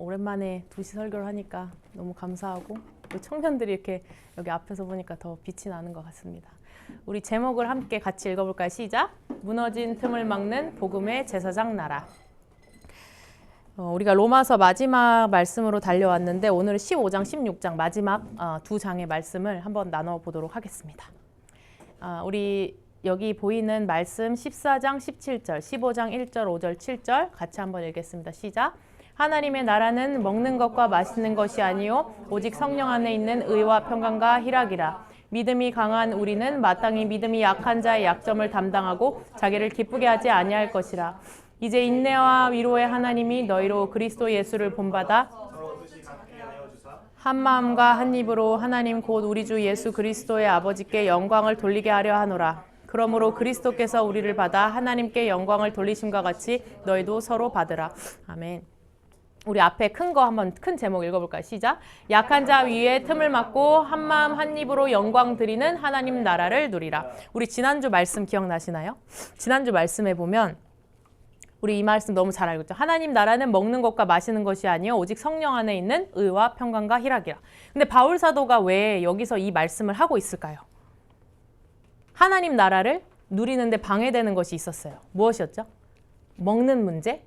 오랜만에 2시 설교를 하니까 너무 감사하고 우리 청년들이 이렇게 여기 앞에서 보니까 더 빛이 나는 것 같습니다. 우리 제목을 함께 같이 읽어볼까요? 시작! 무너진 틈을 막는 복음의 제사장 나라. 우리가 로마서 마지막 말씀으로 달려왔는데 오늘은 15장, 16장 마지막 두 장의 말씀을 한번 나눠보도록 하겠습니다. 우리 여기 보이는 말씀 14장 17절, 15장 1절, 5절, 7절 같이 한번 읽겠습니다. 시작! 하나님의 나라는 먹는 것과 마시는 것이 아니요 오직 성령 안에 있는 의와 평강과 희락이라. 믿음이 강한 우리는 마땅히 믿음이 약한 자의 약점을 담당하고 자기를 기쁘게 하지 아니할 것이라. 이제 인내와 위로의 하나님이 너희로 그리스도 예수를 본받아 한 마음과 한 입으로 하나님 곧 우리 주 예수 그리스도의 아버지께 영광을 돌리게 하려 하노라. 그러므로 그리스도께서 우리를 받아 하나님께 영광을 돌리심과 같이 너희도 서로 받으라. 아멘. 우리 앞에 큰 거 한번 큰 제목 읽어볼까요? 시작! 약한 자 위에 틈을 막고 한 마음 한 입으로 영광 드리는 하나님 나라를 누리라. 우리 지난주 말씀 기억나시나요? 지난주 말씀에 보면 우리 이 말씀 너무 잘 알고 있죠? 하나님 나라는 먹는 것과 마시는 것이 아니요 오직 성령 안에 있는 의와 평강과 희락이라. 근데 바울 사도가 왜 여기서 이 말씀을 하고 있을까요? 하나님 나라를 누리는데 방해되는 것이 있었어요. 무엇이었죠? 먹는 문제?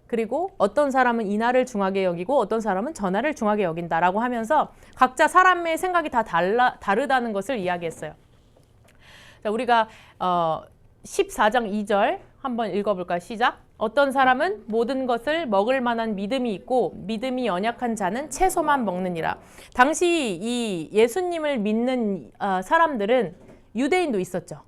그리고 어떤 사람은 이날을 중하게 여기고 어떤 사람은 저날을 중하게 여긴다라고 하면서 각자 사람의 생각이 다 다르다는 것을 이야기했어요. 자, 우리가 14장 2절 한번 읽어볼까요? 시작! 어떤 사람은 모든 것을 먹을 만한 믿음이 있고 믿음이 연약한 자는 채소만 먹느니라. 당시 이 예수님을 믿는 사람들은 유대인도 있었죠.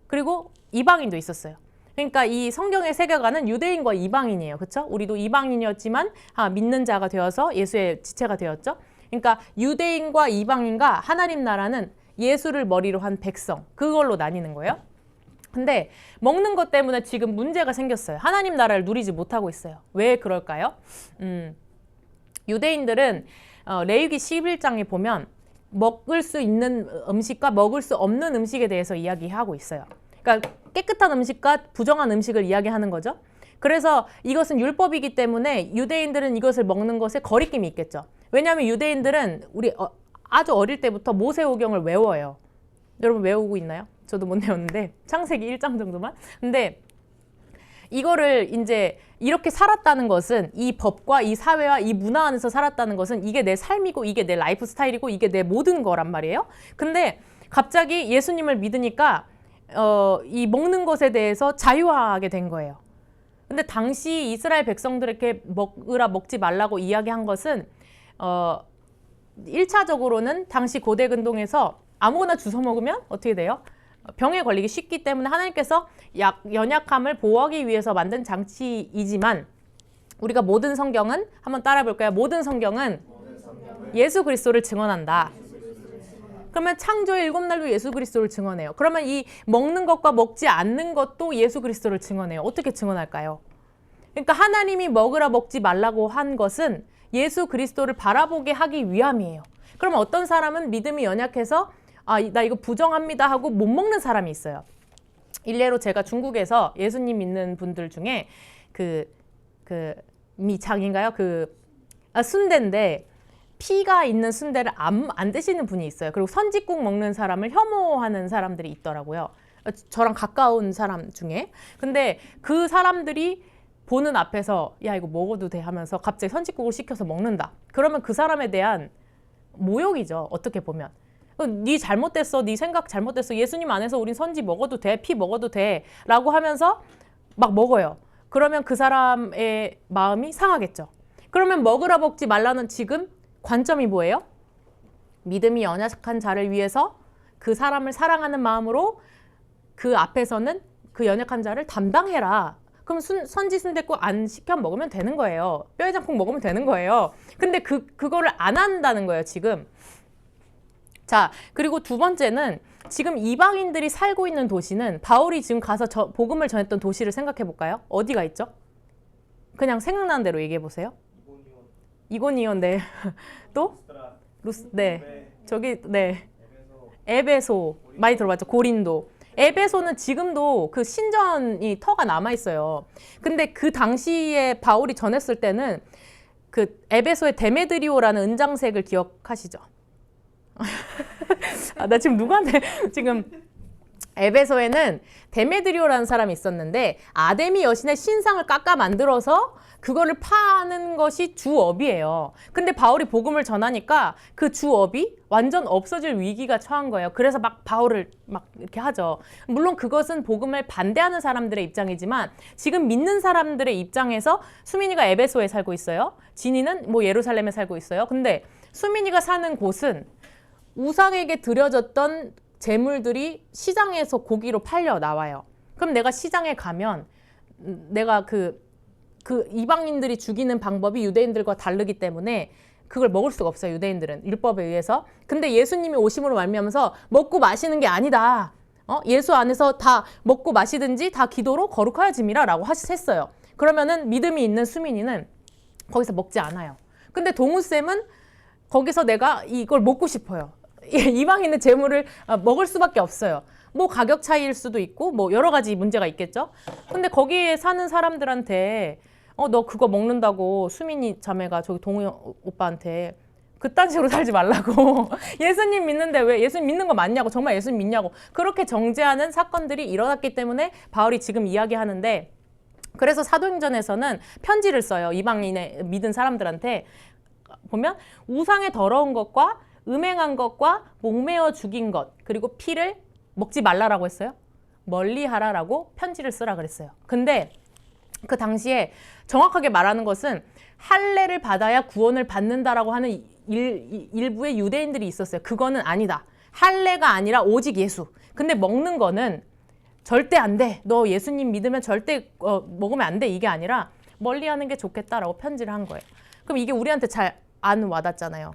그리고 이방인도 있었어요. 그러니까 이 성경의 세계관은 유대인과 이방인이에요. 그렇죠? 우리도 이방인이었지만 믿는 자가 되어서 예수의 지체가 되었죠. 그러니까 유대인과 이방인과 하나님 나라는 예수를 머리로 한 백성, 그걸로 나뉘는 거예요. 근데 먹는 것 때문에 지금 문제가 생겼어요. 하나님 나라를 누리지 못하고 있어요. 왜 그럴까요? 유대인들은 레위기 11장에 보면 먹을 수 있는 음식과 먹을 수 없는 음식에 대해서 이야기하고 있어요. 그러니까 깨끗한 음식과 부정한 음식을 이야기하는 거죠. 그래서 이것은 율법이기 때문에 유대인들은 이것을 먹는 것에 거리낌이 있겠죠. 왜냐하면 유대인들은 우리 아주 어릴 때부터 모세오경을 외워요. 여러분 외우고 있나요? 저도 못 외웠는데 창세기 1장 정도만. 근데 이거를 이제 이렇게 살았다는 것은 이 법과 이 사회와 이 문화 안에서 살았다는 것은 이게 내 삶이고 이게 내 라이프 스타일이고 이게 내 모든 거란 말이에요. 근데 갑자기 예수님을 믿으니까 이 먹는 것에 대해서 자유하게 된 거예요. 근데 당시 이스라엘 백성들에게 먹으라 먹지 말라고 이야기한 것은 1차적으로는 당시 고대 근동에서 아무거나 주워 먹으면 어떻게 돼요? 병에 걸리기 쉽기 때문에 하나님께서 연약함을 보호하기 위해서 만든 장치이지만 우리가 모든 성경은 한번 따라 볼까요? 모든 성경은 예수 그리스도를 증언한다. 그러면 창조의 7날도 예수 그리스도를 증언해요. 그러면 이 먹는 것과 먹지 않는 것도 예수 그리스도를 증언해요. 어떻게 증언할까요? 그러니까 하나님이 먹으라 먹지 말라고 한 것은 예수 그리스도를 바라보게 하기 위함이에요. 그러면 어떤 사람은 믿음이 연약해서 나 이거 부정합니다 하고 못 먹는 사람이 있어요. 일례로 제가 중국에서 예수님 믿는 분들 중에 미창인가요? 순대인데 피가 있는 순대를 안 드시는 분이 있어요. 그리고 선짓국 먹는 사람을 혐오하는 사람들이 있더라고요. 저랑 가까운 사람 중에. 근데 그 사람들이 보는 앞에서 야 이거 먹어도 돼 하면서 갑자기 선짓국을 시켜서 먹는다. 그러면 그 사람에 대한 모욕이죠. 어떻게 보면. 네 잘못됐어. 네 생각 잘못됐어. 예수님 안에서 우린 선지 먹어도 돼. 피 먹어도 돼. 라고 하면서 막 먹어요. 그러면 그 사람의 마음이 상하겠죠. 그러면 먹으라 먹지 말라는 지금 관점이 뭐예요? 믿음이 연약한 자를 위해서 그 사람을 사랑하는 마음으로 그 앞에서는 그 연약한 자를 담당해라. 그럼 선지 순댓국 안 시켜 먹으면 되는 거예요. 뼈해장국 먹으면 되는 거예요. 근데 그거를 안 한다는 거예요, 지금. 자, 그리고 두 번째는 지금 이방인들이 살고 있는 도시는 바울이 지금 가서 복음을 전했던 도시를 생각해 볼까요? 어디가 있죠? 그냥 생각나는 대로 얘기해 보세요. 이고니온, 네. 또? 네. 저기, 네. 에베소. 많이 들어봤죠? 고린도. 에베소는 지금도 그 신전이 터가 남아있어요. 근데 그 당시에 바울이 전했을 때는 그 에베소의 데메드리오라는 은장색을 기억하시죠? 나 지금 누구한테 지금 에베소에는 데메드리오라는 사람이 있었는데 아데미 여신의 신상을 깎아 만들어서 그거를 파는 것이 주업이에요. 근데 바울이 복음을 전하니까 그 주업이 완전 없어질 위기가 처한 거예요. 그래서 막 바울을 막 이렇게 하죠. 물론 그것은 복음을 반대하는 사람들의 입장이지만 지금 믿는 사람들의 입장에서 수민이가 에베소에 살고 있어요. 진이는 뭐 예루살렘에 살고 있어요. 근데 수민이가 사는 곳은 우상에게 드려졌던 재물들이 시장에서 고기로 팔려 나와요. 그럼 내가 시장에 가면 내가 그 이방인들이 죽이는 방법이 유대인들과 다르기 때문에 그걸 먹을 수가 없어요. 유대인들은 율법에 의해서. 근데 예수님이 오심으로 말미암아서 먹고 마시는 게 아니다. 예수 안에서 다 먹고 마시든지 다 기도로 거룩하여짐이라 라고 했어요. 그러면은 믿음이 있는 수민이는 거기서 먹지 않아요. 근데 동우쌤은 거기서 내가 이걸 먹고 싶어요. 이방인의 재물을 먹을 수밖에 없어요. 뭐 가격 차이일 수도 있고 뭐 여러 가지 문제가 있겠죠. 근데 거기에 사는 사람들한테 너 그거 먹는다고 수민이 자매가 저기 동우 오빠한테 그딴 식으로 살지 말라고 예수님 믿는데 왜 예수님 믿는 거 맞냐고 정말 예수님 믿냐고 그렇게 정죄하는 사건들이 일어났기 때문에 바울이 지금 이야기하는데 그래서 사도행전에서는 편지를 써요. 이방인의 믿은 사람들한테 보면 우상의 더러운 것과 음행한 것과 목매어 죽인 것 그리고 피를 먹지 말라라고 했어요. 멀리하라라고 편지를 쓰라 그랬어요. 근데 그 당시에 정확하게 말하는 것은 할례를 받아야 구원을 받는다라고 하는 일부의 유대인들이 있었어요. 그거는 아니다. 할례가 아니라 오직 예수. 근데 먹는 거는 절대 안 돼. 너 예수님 믿으면 절대 먹으면 안 돼. 이게 아니라 멀리하는 게 좋겠다라고 편지를 한 거예요. 그럼 이게 우리한테 잘 안 와닿잖아요.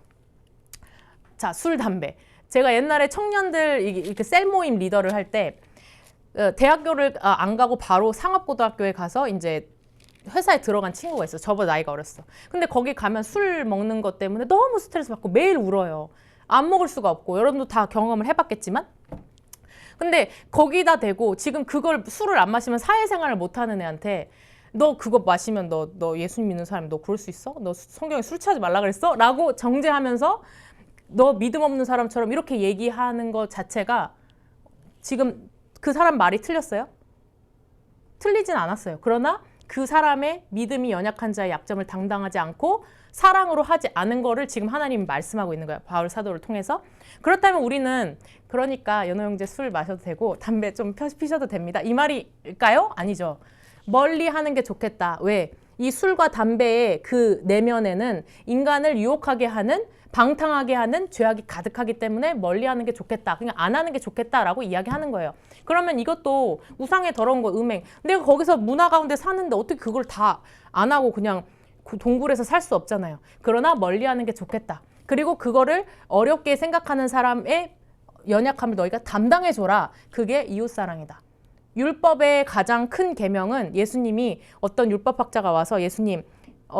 자, 술, 담배. 제가 옛날에 청년들 이렇게 셀 모임 리더를 할 때 대학교를 안 가고 바로 상업고등학교에 가서 이제 회사에 들어간 친구가 있어. 저보다 나이가 어렸어. 근데 거기 가면 술 먹는 것 때문에 너무 스트레스 받고 매일 울어요. 안 먹을 수가 없고 여러분도 다 경험을 해봤겠지만 근데 거기다 대고 지금 그걸 술을 안 마시면 사회생활을 못하는 애한테 너 그거 마시면 너 예수님 믿는 사람 너 그럴 수 있어? 너 성경에 술 취하지 말라 그랬어? 라고 정죄하면서 너 믿음 없는 사람처럼 이렇게 얘기하는 것 자체가 지금 그 사람 말이 틀렸어요? 틀리진 않았어요. 그러나 그 사람의 믿음이 연약한 자의 약점을 당당하지 않고 사랑으로 하지 않은 거를 지금 하나님이 말씀하고 있는 거예요. 바울 사도를 통해서. 그렇다면 우리는 그러니까 연호 형제 술 마셔도 되고 담배 좀 피셔도 됩니다. 이 말일까요? 아니죠. 멀리 하는 게 좋겠다. 왜? 이 술과 담배의 그 내면에는 인간을 유혹하게 하는 방탕하게 하는 죄악이 가득하기 때문에 멀리하는 게 좋겠다. 그냥 안 하는 게 좋겠다라고 이야기하는 거예요. 그러면 이것도 우상의 더러운 거 음행. 내가 거기서 문화 가운데 사는데 어떻게 그걸 다 안 하고 그냥 동굴에서 살 수 없잖아요. 그러나 멀리하는 게 좋겠다. 그리고 그거를 어렵게 생각하는 사람의 연약함을 너희가 담당해줘라. 그게 이웃사랑이다. 율법의 가장 큰 계명은 예수님이 어떤 율법학자가 와서 예수님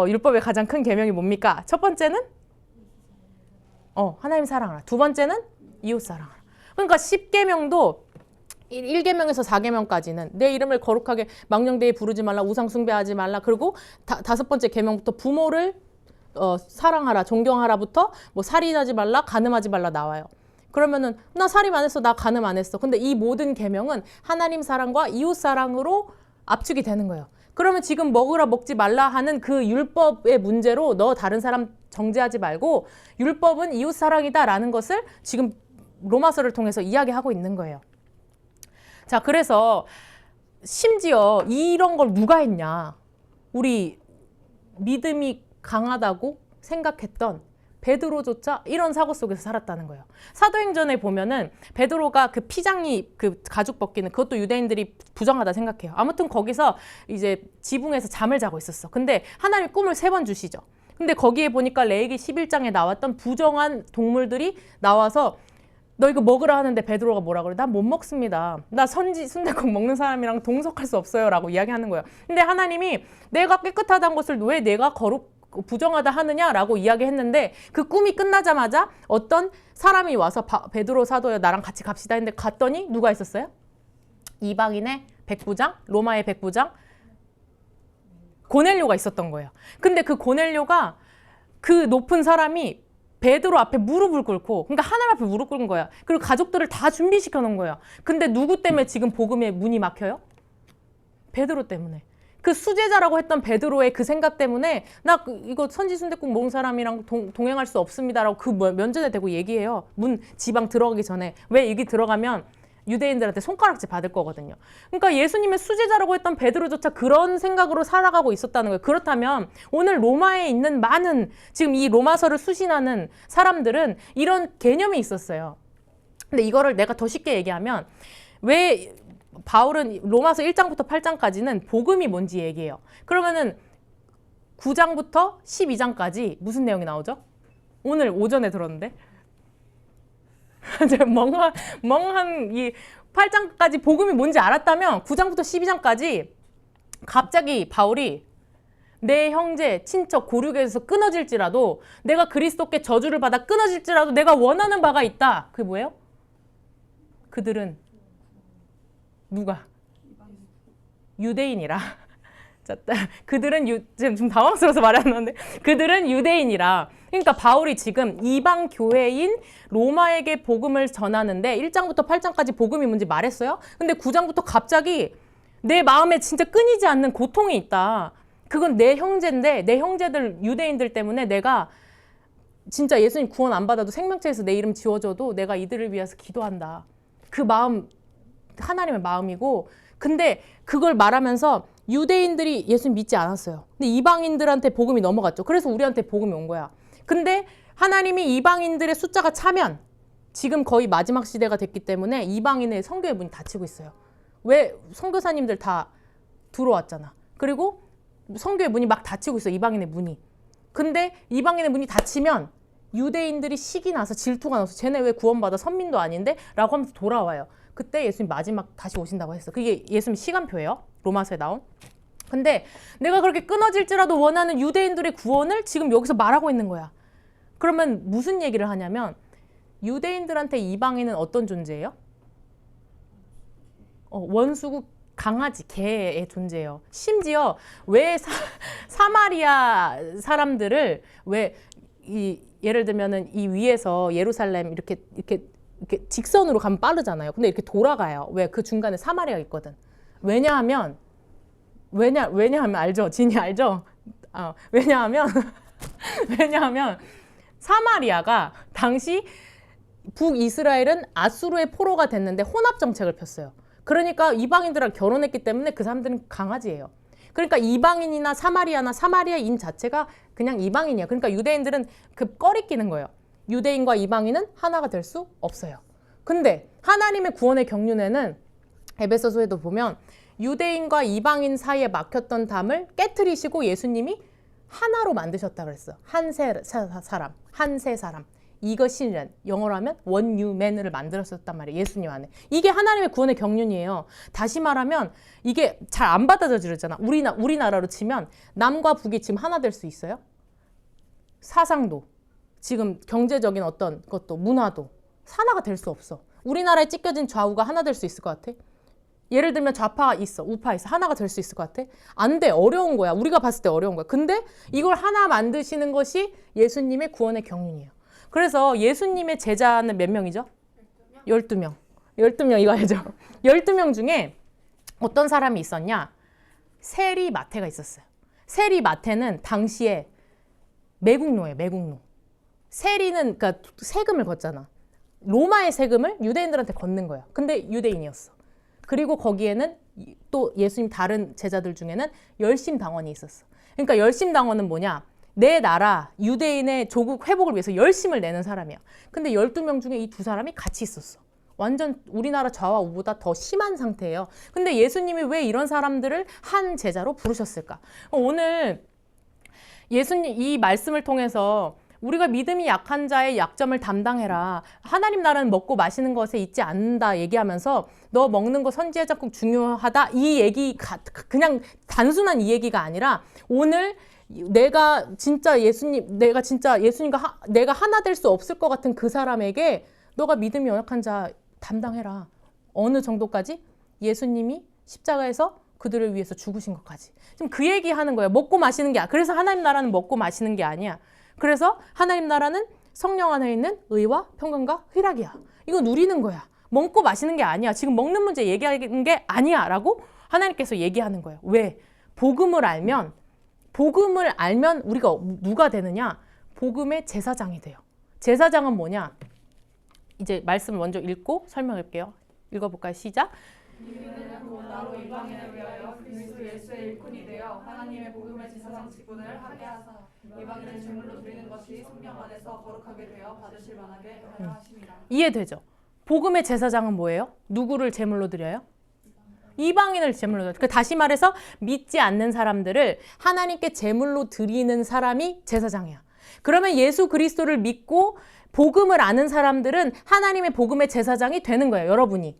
율법의 가장 큰 계명이 뭡니까? 첫 번째는 하나님 사랑하라. 두 번째는 이웃 사랑하라. 그러니까 10계명도 1계명에서 4계명까지는 내 이름을 거룩하게 망령되이 부르지 말라, 우상 숭배하지 말라. 그리고 다섯 번째 계명부터 부모를 사랑하라, 존경하라부터 뭐 살인하지 말라, 간음하지 말라 나와요. 그러면은 나 살인 안 했어, 나 간음 안 했어. 근데 이 모든 계명은 하나님 사랑과 이웃 사랑으로 압축이 되는 거예요. 그러면 지금 먹으라 먹지 말라 하는 그 율법의 문제로 너 다른 사람 정죄하지 말고 율법은 이웃 사랑이다라는 것을 지금 로마서를 통해서 이야기하고 있는 거예요. 자, 그래서 심지어 이런 걸 누가 했냐? 우리 믿음이 강하다고 생각했던 베드로조차 이런 사고 속에서 살았다는 거예요. 사도행전에 보면은 베드로가 그 피장이 그 가죽 벗기는 그것도 유대인들이 부정하다 생각해요. 아무튼 거기서 이제 지붕에서 잠을 자고 있었어. 근데 하나님이 꿈을 3번 주시죠. 근데 거기에 보니까 레위기 11장에 나왔던 부정한 동물들이 나와서 너 이거 먹으라 하는데 베드로가 뭐라 그래? 난 못 먹습니다. 나 순댓국 먹는 사람이랑 동석할 수 없어요 라고 이야기하는 거예요. 근데 하나님이 내가 깨끗하다는 것을 왜 내가 부정하다 하느냐라고 이야기했는데 그 꿈이 끝나자마자 어떤 사람이 와서 베드로 사도야 나랑 같이 갑시다 했는데 갔더니 누가 있었어요? 이방인의 백부장, 로마의 백부장 고넬료가 있었던 거예요. 근데 그 고넬료가 그 높은 사람이 베드로 앞에 무릎을 꿇고, 그러니까 하나님 앞에 무릎 꿇은 거야. 그리고 가족들을 다 준비시켜 놓은 거야. 근데 누구 때문에 지금 복음의 문이 막혀요? 베드로 때문에. 그 수제자라고 했던 베드로의 그 생각 때문에 나 이거 선지순댓국 먹은 사람이랑 동행할 수 없습니다라고 그 면전에 대고 얘기해요. 지방 들어가기 전에. 왜 여기 들어가면 유대인들한테 손가락질 받을 거거든요. 그러니까 예수님의 수제자라고 했던 베드로조차 그런 생각으로 살아가고 있었다는 거예요. 그렇다면 오늘 로마에 있는 많은 지금 이 로마서를 수신하는 사람들은 이런 개념이 있었어요. 근데 이거를 내가 더 쉽게 얘기하면 왜 바울은 로마서 1장부터 8장까지는 복음이 뭔지 얘기해요. 그러면은 9장부터 12장까지 무슨 내용이 나오죠? 오늘 오전에 들었는데 멍한 이 8장까지 복음이 뭔지 알았다면 9장부터 12장까지 갑자기 바울이 내 형제, 친척, 고륙에서 끊어질지라도 내가 그리스도께 저주를 받아 끊어질지라도 내가 원하는 바가 있다. 그게 뭐예요? 그들은 누가? 유대인이라. 그들은 지금 좀 당황스러워서 말이 안 나는데 그들은 유대인이라. 그러니까 바울이 지금 이방 교회인 로마에게 복음을 전하는데 1장부터 8장까지 복음이 뭔지 말했어요. 근데 9장부터 갑자기 내 마음에 진짜 끊이지 않는 고통이 있다. 그건 내 형제인데 내 형제들 유대인들 때문에 내가 진짜 예수님 구원 안 받아도 생명책에서 내 이름 지워져도 내가 이들을 위해서 기도한다. 그 마음 하나님의 마음이고, 근데 그걸 말하면서 유대인들이 예수님 믿지 않았어요. 근데 이방인들한테 복음이 넘어갔죠. 그래서 우리한테 복음이 온 거야. 근데 하나님이 이방인들의 숫자가 차면 지금 거의 마지막 시대가 됐기 때문에 이방인의 선교의 문이 닫히고 있어요. 왜? 선교사님들 다 들어왔잖아. 그리고 선교의 문이 막 닫히고 있어. 이방인의 문이. 근데 이방인의 문이 닫히면 유대인들이 식이 나서 질투가 나서 쟤네 왜 구원받아 선민도 아닌데? 라고 하면서 돌아와요. 그때 예수님 마지막 다시 오신다고 했어. 그게 예수님 시간표예요. 로마서에 나온. 근데 내가 그렇게 끊어질지라도 원하는 유대인들의 구원을 지금 여기서 말하고 있는 거야. 그러면 무슨 얘기를 하냐면 유대인들한테 이방인은 어떤 존재예요? 원수고 강아지, 개의 존재예요. 심지어 왜 사마리아 사람들을 왜 예를 들면은 이 위에서 예루살렘 이렇게 직선으로 가면 빠르잖아요. 근데 이렇게 돌아가요. 왜? 그 중간에 사마리아가 있거든. 왜냐하면 알죠? 진이 알죠? 왜냐하면 사마리아가 당시 북이스라엘은 아수르의 포로가 됐는데 혼합 정책을 폈어요. 그러니까 이방인들랑 결혼했기 때문에 그 사람들은 강아지예요. 그러니까 이방인이나 사마리아인 자체가 그냥 이방인이야. 그러니까 유대인들은 그 꺼리끼는 거예요. 유대인과 이방인은 하나가 될 수 없어요. 근데 하나님의 구원의 경륜에는 에베소서에도 보면 유대인과 이방인 사이에 막혔던 담을 깨트리시고 예수님이 하나로 만드셨다 그랬어. 한 세 사람. 이것이 영어로 하면 one new man을 만들었었단 말이에요. 예수님 안에. 이게 하나님의 구원의 경륜이에요. 다시 말하면 이게 잘 안 받아들여지잖아. 우리나라로 치면 남과 북이 지금 하나 될 수 있어요? 사상도, 지금 경제적인 어떤 것도, 문화도 하나가 될 수 없어. 우리나라에 찢겨진 좌우가 하나 될 수 있을 것 같아? 예를 들면 좌파 있어, 우파 있어. 하나가 될 수 있을 것 같아? 안 돼. 어려운 거야. 우리가 봤을 때 어려운 거야. 근데 이걸 하나 만드시는 것이 예수님의 구원의 경륜이에요. 그래서 예수님의 제자는 몇 명이죠? 12명. 12명 이거 알죠? 12명 중에 어떤 사람이 있었냐? 세리 마태가 있었어요. 세리 마태는 당시에 매국노예요. 매국노. 세리는 그러니까 세금을 걷잖아. 로마의 세금을 유대인들한테 걷는 거야. 근데 유대인이었어. 그리고 거기에는 또 예수님 다른 제자들 중에는 열심당원이 있었어. 그러니까 열심당원은 뭐냐? 내 나라 유대인의 조국 회복을 위해서 열심을 내는 사람이야. 근데 12명 중에 이 두 사람이 같이 있었어. 완전 우리나라 좌와 우보다 더 심한 상태예요. 근데 예수님이 왜 이런 사람들을 한 제자로 부르셨을까? 오늘 예수님 이 말씀을 통해서 우리가 믿음이 약한 자의 약점을 담당해라. 하나님 나라는 먹고 마시는 것에 있지 않는다 얘기하면서 너 먹는 거 선지자국 중요하다. 이 얘기가 그냥 단순한 이 얘기가 아니라 오늘 내가 진짜 예수님과 내가 하나 될 수 없을 것 같은 그 사람에게 너가 믿음이 연약한 자 담당해라. 어느 정도까지? 예수님이 십자가에서 그들을 위해서 죽으신 것까지. 지금 그 얘기하는 거예요. 먹고 마시는 게 그래서 하나님 나라는 먹고 마시는 게 아니야. 그래서 하나님 나라는 성령 안에 있는 의와 평강과 희락이야. 이거 누리는 거야. 먹고 마시는 게 아니야. 지금 먹는 문제 얘기하는 게 아니야. 라고 하나님께서 얘기하는 거예요. 왜? 복음을 알면 우리가 누가 되느냐? 복음의 제사장이 돼요. 제사장은 뭐냐? 이제 말씀을 먼저 읽고 설명할게요. 읽어볼까요? 시작. 우리는 나로 이방인을 위하여 그리스도 예수의 일꾼이 되어 하나님의 복음의 제사장 직분을 하게 하사 이방인의 제물로 드리는 것이 성령 안에서 거룩하게 되어 받으실 만하게 하려 하심이라. 이해되죠? 복음의 제사장은 뭐예요? 누구를 제물로 드려요? 이방인을 제물로 드려요. 다시 말해서 믿지 않는 사람들을 하나님께 제물로 드리는 사람이 제사장이야. 그러면 예수 그리스도를 믿고 복음을 아는 사람들은 하나님의 복음의 제사장이 되는 거예요. 여러분이.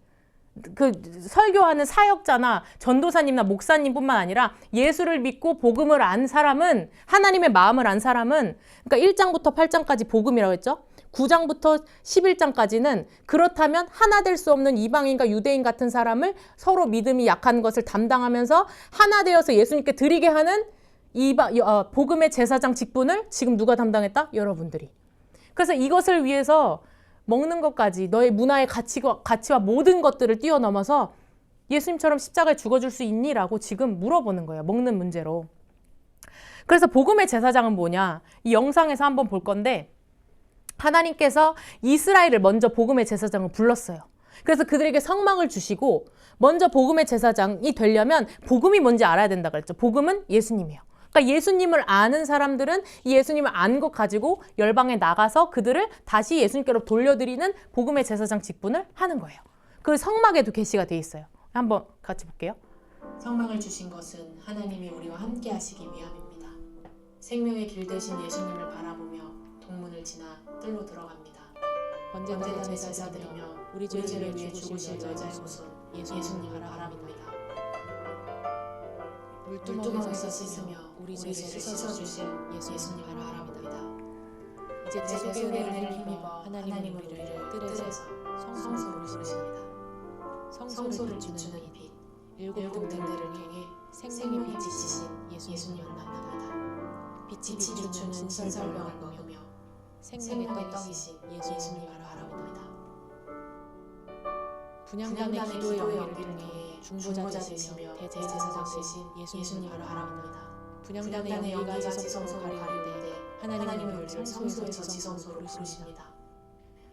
그 설교하는 사역자나 전도사님이나 목사님뿐만 아니라 예수를 믿고 복음을 안 사람은, 하나님의 마음을 안 사람은, 그러니까 1장부터 8장까지 복음이라고 했죠. 9장부터 11장까지는 그렇다면 하나 될 수 없는 이방인과 유대인 같은 사람을 서로 믿음이 약한 것을 담당하면서 하나 되어서 예수님께 드리게 하는 복음의 제사장 직분을 지금 누가 담당했다? 여러분들이. 그래서 이것을 위해서 먹는 것까지 너의 문화의 가치와 모든 것들을 뛰어넘어서 예수님처럼 십자가에 죽어줄 수 있니? 라고 지금 물어보는 거예요. 먹는 문제로. 그래서 복음의 제사장은 뭐냐? 이 영상에서 한번 볼 건데 하나님께서 이스라엘을 먼저 복음의 제사장을 불렀어요. 그래서 그들에게 성막을 주시고 먼저 복음의 제사장이 되려면 복음이 뭔지 알아야 된다 그랬죠. 복음은 예수님이에요. 그러니까 예수님을 아는 사람들은 이 예수님을 안 것 가지고 열방에 나가서 그들을 다시 예수님께로 돌려드리는 복음의 제사장 직분을 하는 거예요. 그 성막에도 게시가 돼 있어요. 한번 같이 볼게요. 성막을 주신 것은 하나님이 우리와 함께 하시기 위함입니다. 생명의 길 되신 예수님을 바라보며 동문을 지나 뜰로 들어갑니다. 언제나 제사드리며 우리 죄를 위해 죽으신 여자의 모습 예수님을 바라봅니다. 물두멍에서 씻으며 우리 죄를 씻어주신 예수님을 바라봅니다. 이제 대속의 은혜를 힘입어 하나님은 우리를 뜰에서 성소로 부르십니다. 성소를 비추는 빛, 일곱 등대를 통해 생명의 빛이신 예수님을 만납니다. 빛이 비추는 진설병을 먹으며 생명의 떡이신 예수님을 바라봅니다. 분향단의 기도의 연기를 통해 중보자 되시며 대제사장 되신 예수님을 바라봅니다. 분향단의 연기가 지성소로 가릴 때 하나님은 우리를 성소에서 지성소로 부르십니다.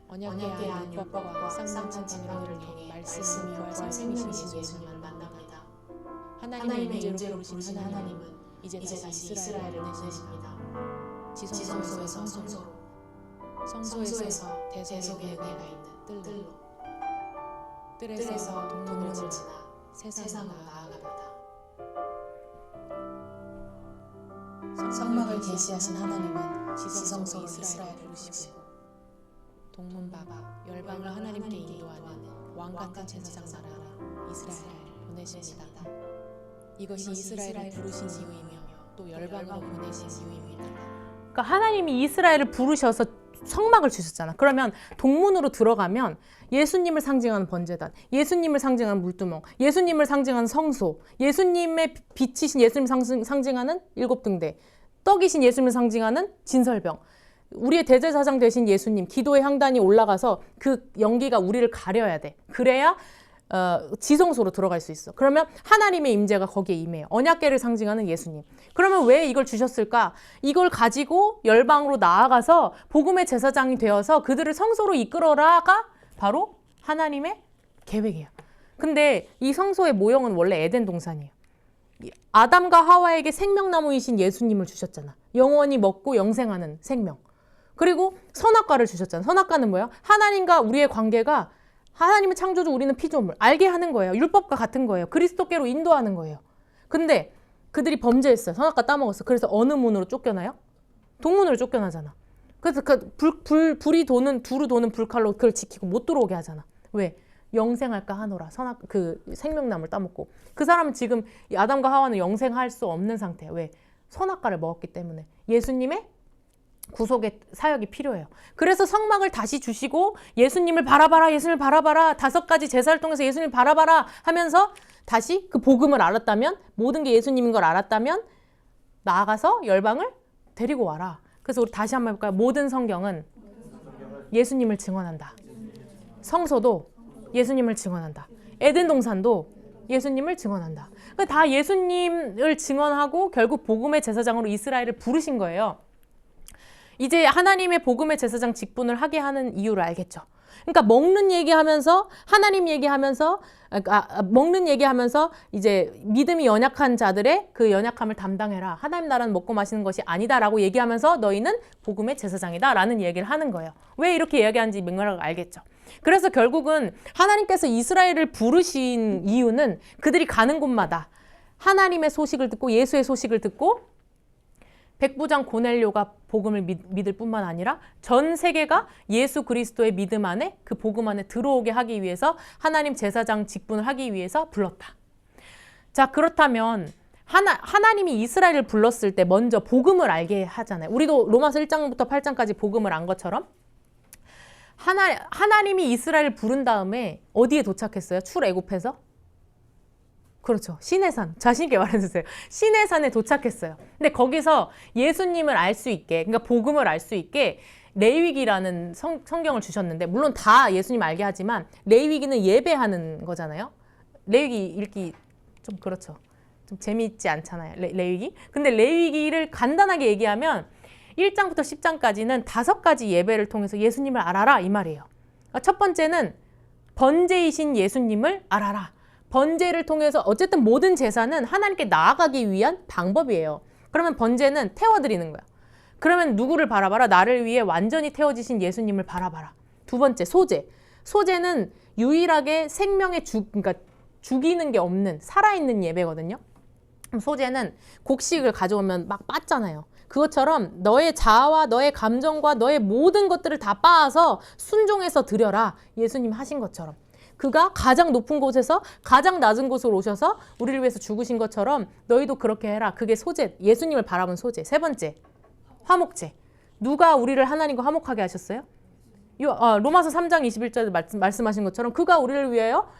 언약궤 안 율법과 쌍난 지팡이를 통해 말씀이 부활 생명이신 예수님을 만납니다. 하나님의 임재로 부르신 하나님은 이제 다시 이스라엘을 보내십니다. 지성소에서 성소에서 대속의 은혜가 있는 뜰에서 동문을 지나 세상으로 나아갑니다. 성막을 계시하신 하나님은 지성소로 이스라엘을 부르시고 동문바가 열방을 하나님께 인도하는 왕같은 제사장 나라로 이스라엘을 보내십니다. 이것이 이스라엘을 부르신 이유이며 또 열방으로 보내신 이유입니다. 그러니까 하나님이 이스라엘을 부르셔서 성막을 주셨잖아. 그러면 동문으로 들어가면 예수님을 상징하는 번제단, 예수님을 상징하는 물두멍, 예수님을 상징하는 성소, 예수님의 빛이신 예수님을 상징하는 일곱 등대, 떡이신 예수님을 상징하는 진설병, 우리의 대제사장 되신 예수님, 기도의 향단이 올라가서 그 연기가 우리를 가려야 돼. 그래야 지성소로 들어갈 수 있어. 그러면 하나님의 임재가 거기에 임해요. 언약궤를 상징하는 예수님. 그러면 왜 이걸 주셨을까? 이걸 가지고 열방으로 나아가서 복음의 제사장이 되어서 그들을 성소로 이끌어라가 바로 하나님의 계획이야. 근데 이 성소의 모형은 원래 에덴 동산이에요. 아담과 하와에게 생명나무이신 예수님을 주셨잖아. 영원히 먹고 영생하는 생명. 그리고 선악과를 주셨잖아. 선악과는 뭐야? 하나님과 우리의 관계가 하나님은 창조주, 우리는 피조물. 알게 하는 거예요. 율법과 같은 거예요. 그리스도께로 인도하는 거예요. 근데 그들이 범죄했어요. 선악과 따먹었어. 그래서 어느 문으로 쫓겨나요? 동문으로 쫓겨나잖아. 그래서 두루 도는 불칼로 그걸 지키고 못 들어오게 하잖아. 왜? 영생할까 하노라. 생명나무를 따먹고. 그 사람은 지금 아담과 하와는 영생할 수 없는 상태예요. 왜? 선악과를 먹었기 때문에. 예수님의 구속의 사역이 필요해요. 그래서 성막을 다시 주시고 예수님을 바라봐라, 예수님을 바라봐라, 5가지 제사를 통해서 예수님을 바라봐라 하면서 다시 그 복음을 알았다면, 모든 게 예수님인 걸 알았다면 나아가서 열방을 데리고 와라. 그래서 우리 다시 한번 해볼까요? 모든 성경은 예수님을 증언한다. 성서도 예수님을 증언한다. 에덴 동산도 예수님을 증언한다. 그러니까 다 예수님을 증언하고 결국 복음의 제사장으로 이스라엘을 부르신 거예요. 이제 하나님의 복음의 제사장 직분을 하게 하는 이유를 알겠죠. 그러니까 먹는 얘기하면서 하나님 얘기하면서 먹는 얘기하면서 이제 믿음이 연약한 자들의 그 연약함을 담당해라. 하나님 나라는 먹고 마시는 것이 아니다라고 얘기하면서 너희는 복음의 제사장이다라는 얘기를 하는 거예요. 왜 이렇게 이야기하는지 맥락을 알겠죠. 그래서 결국은 하나님께서 이스라엘을 부르신 이유는 그들이 가는 곳마다 하나님의 소식을 듣고 예수의 소식을 듣고 백부장 고넬료가 복음을 믿을 뿐만 아니라 전 세계가 예수 그리스도의 믿음 안에 그 복음 안에 들어오게 하기 위해서 하나님 제사장 직분을 하기 위해서 불렀다. 자, 그렇다면 하나님이 이스라엘을 불렀을 때 먼저 복음을 알게 하잖아요. 우리도 로마서 1장부터 8장까지 복음을 안 것처럼 하나님이 이스라엘을 부른 다음에 어디에 도착했어요? 출애굽해서? 그렇죠. 시내산. 자신 있게 말해주세요. 시내산에 도착했어요. 근데 거기서 예수님을 알 수 있게, 그러니까 복음을 알 수 있게 레위기라는 성경을 주셨는데, 물론 다 예수님 알게 하지만 레위기는 예배하는 거잖아요. 레위기 읽기 좀 그렇죠. 좀 재미있지 않잖아요. 레위기. 근데 레위기를 간단하게 얘기하면 1장부터 10장까지는 5가지 예배를 통해서 예수님을 알아라 이 말이에요. 그러니까 첫 번째는 번제이신 예수님을 알아라. 번제를 통해서 어쨌든 모든 제사는 하나님께 나아가기 위한 방법이에요. 그러면 번제는 태워드리는 거야. 그러면 누구를 바라봐라? 나를 위해 완전히 태워지신 예수님을 바라봐라. 두 번째, 소제. 소제는 유일하게 생명의 그러니까 죽이는 게 없는 살아있는 예배거든요. 소제는 곡식을 가져오면 막 빻잖아요. 그것처럼 너의 자아와 너의 감정과 너의 모든 것들을 다 빻아서 순종해서 드려라. 예수님 하신 것처럼. 그가 가장 높은 곳에서 가장 낮은 곳으로 오셔서 우리를 위해서 죽으신 것처럼 너희도 그렇게 해라. 그게 소제, 예수님을 바라본 소제. 세 번째, 화목제. 누가 우리를 하나님과 화목하게 하셨어요? 로마서 3장 21절에 말씀하신 것처럼 그가 우리를 위하여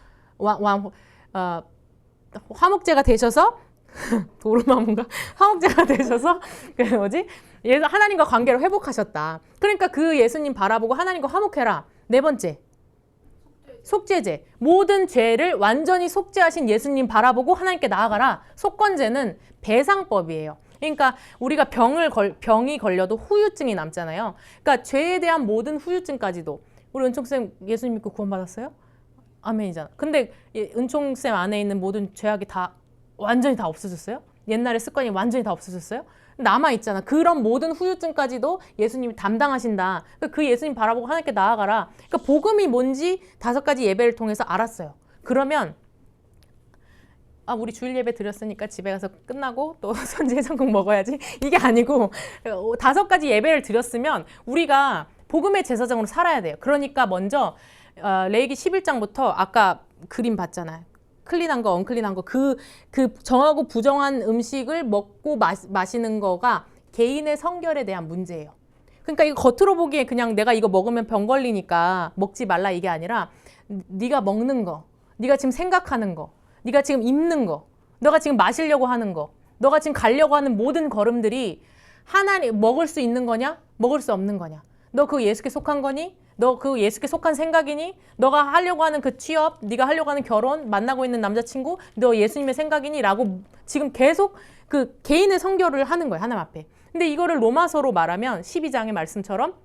화목제가 되셔서 도르마문가 화목제가 되셔서 하나님과 관계를 회복하셨다. 그러니까 그 예수님 바라보고 하나님과 화목해라. 네 번째, 속죄제. 모든 죄를 완전히 속죄하신 예수님 바라보고 하나님께 나아가라. 속건제는 배상법이에요. 그러니까 우리가 병이 걸려도 후유증이 남잖아요. 그러니까 죄에 대한 모든 후유증까지도. 우리 은총쌤 예수님 믿고 구원받았어요? 아멘이잖아. 근데 은총쌤 안에 있는 모든 죄악이 다 완전히 다 없어졌어요? 옛날의 습관이 완전히 다 없어졌어요? 남아있잖아. 그런 모든 후유증까지도 예수님이 담당하신다. 그 예수님 바라보고 하나님께 나아가라. 그러니까 복음이 뭔지 5가지 예배를 통해서 알았어요. 그러면 우리 주일 예배 드렸으니까 집에 가서 끝나고 또 선지해장국 먹어야지. 이게 아니고 5가지 예배를 드렸으면 우리가 복음의 제사장으로 살아야 돼요. 그러니까 먼저 레위기 11장부터 아까 그림 봤잖아요. 클린한 거, 언클린한 거, 그 정하고 부정한 음식을 먹고 마시는 거가 개인의 성결에 대한 문제예요. 그러니까 이거 겉으로 보기에 그냥 내가 이거 먹으면 병 걸리니까 먹지 말라 이게 아니라 네가 먹는 거, 네가 지금 생각하는 거, 네가 지금 입는 거, 너가 지금 마시려고 하는 거, 너가 지금 가려고 하는 모든 걸음들이 하나님 먹을 수 있는 거냐, 먹을 수 없는 거냐. 너 그거 예수께 속한 거니? 너 그 예수께 속한 생각이니? 너가 하려고 하는 그 취업, 네가 하려고 하는 결혼, 만나고 있는 남자친구, 너 예수님의 생각이니? 라고 지금 계속 그 개인의 성결을 하는 거예요. 하나님 앞에. 근데 이거를 로마서로 말하면 12장의 말씀처럼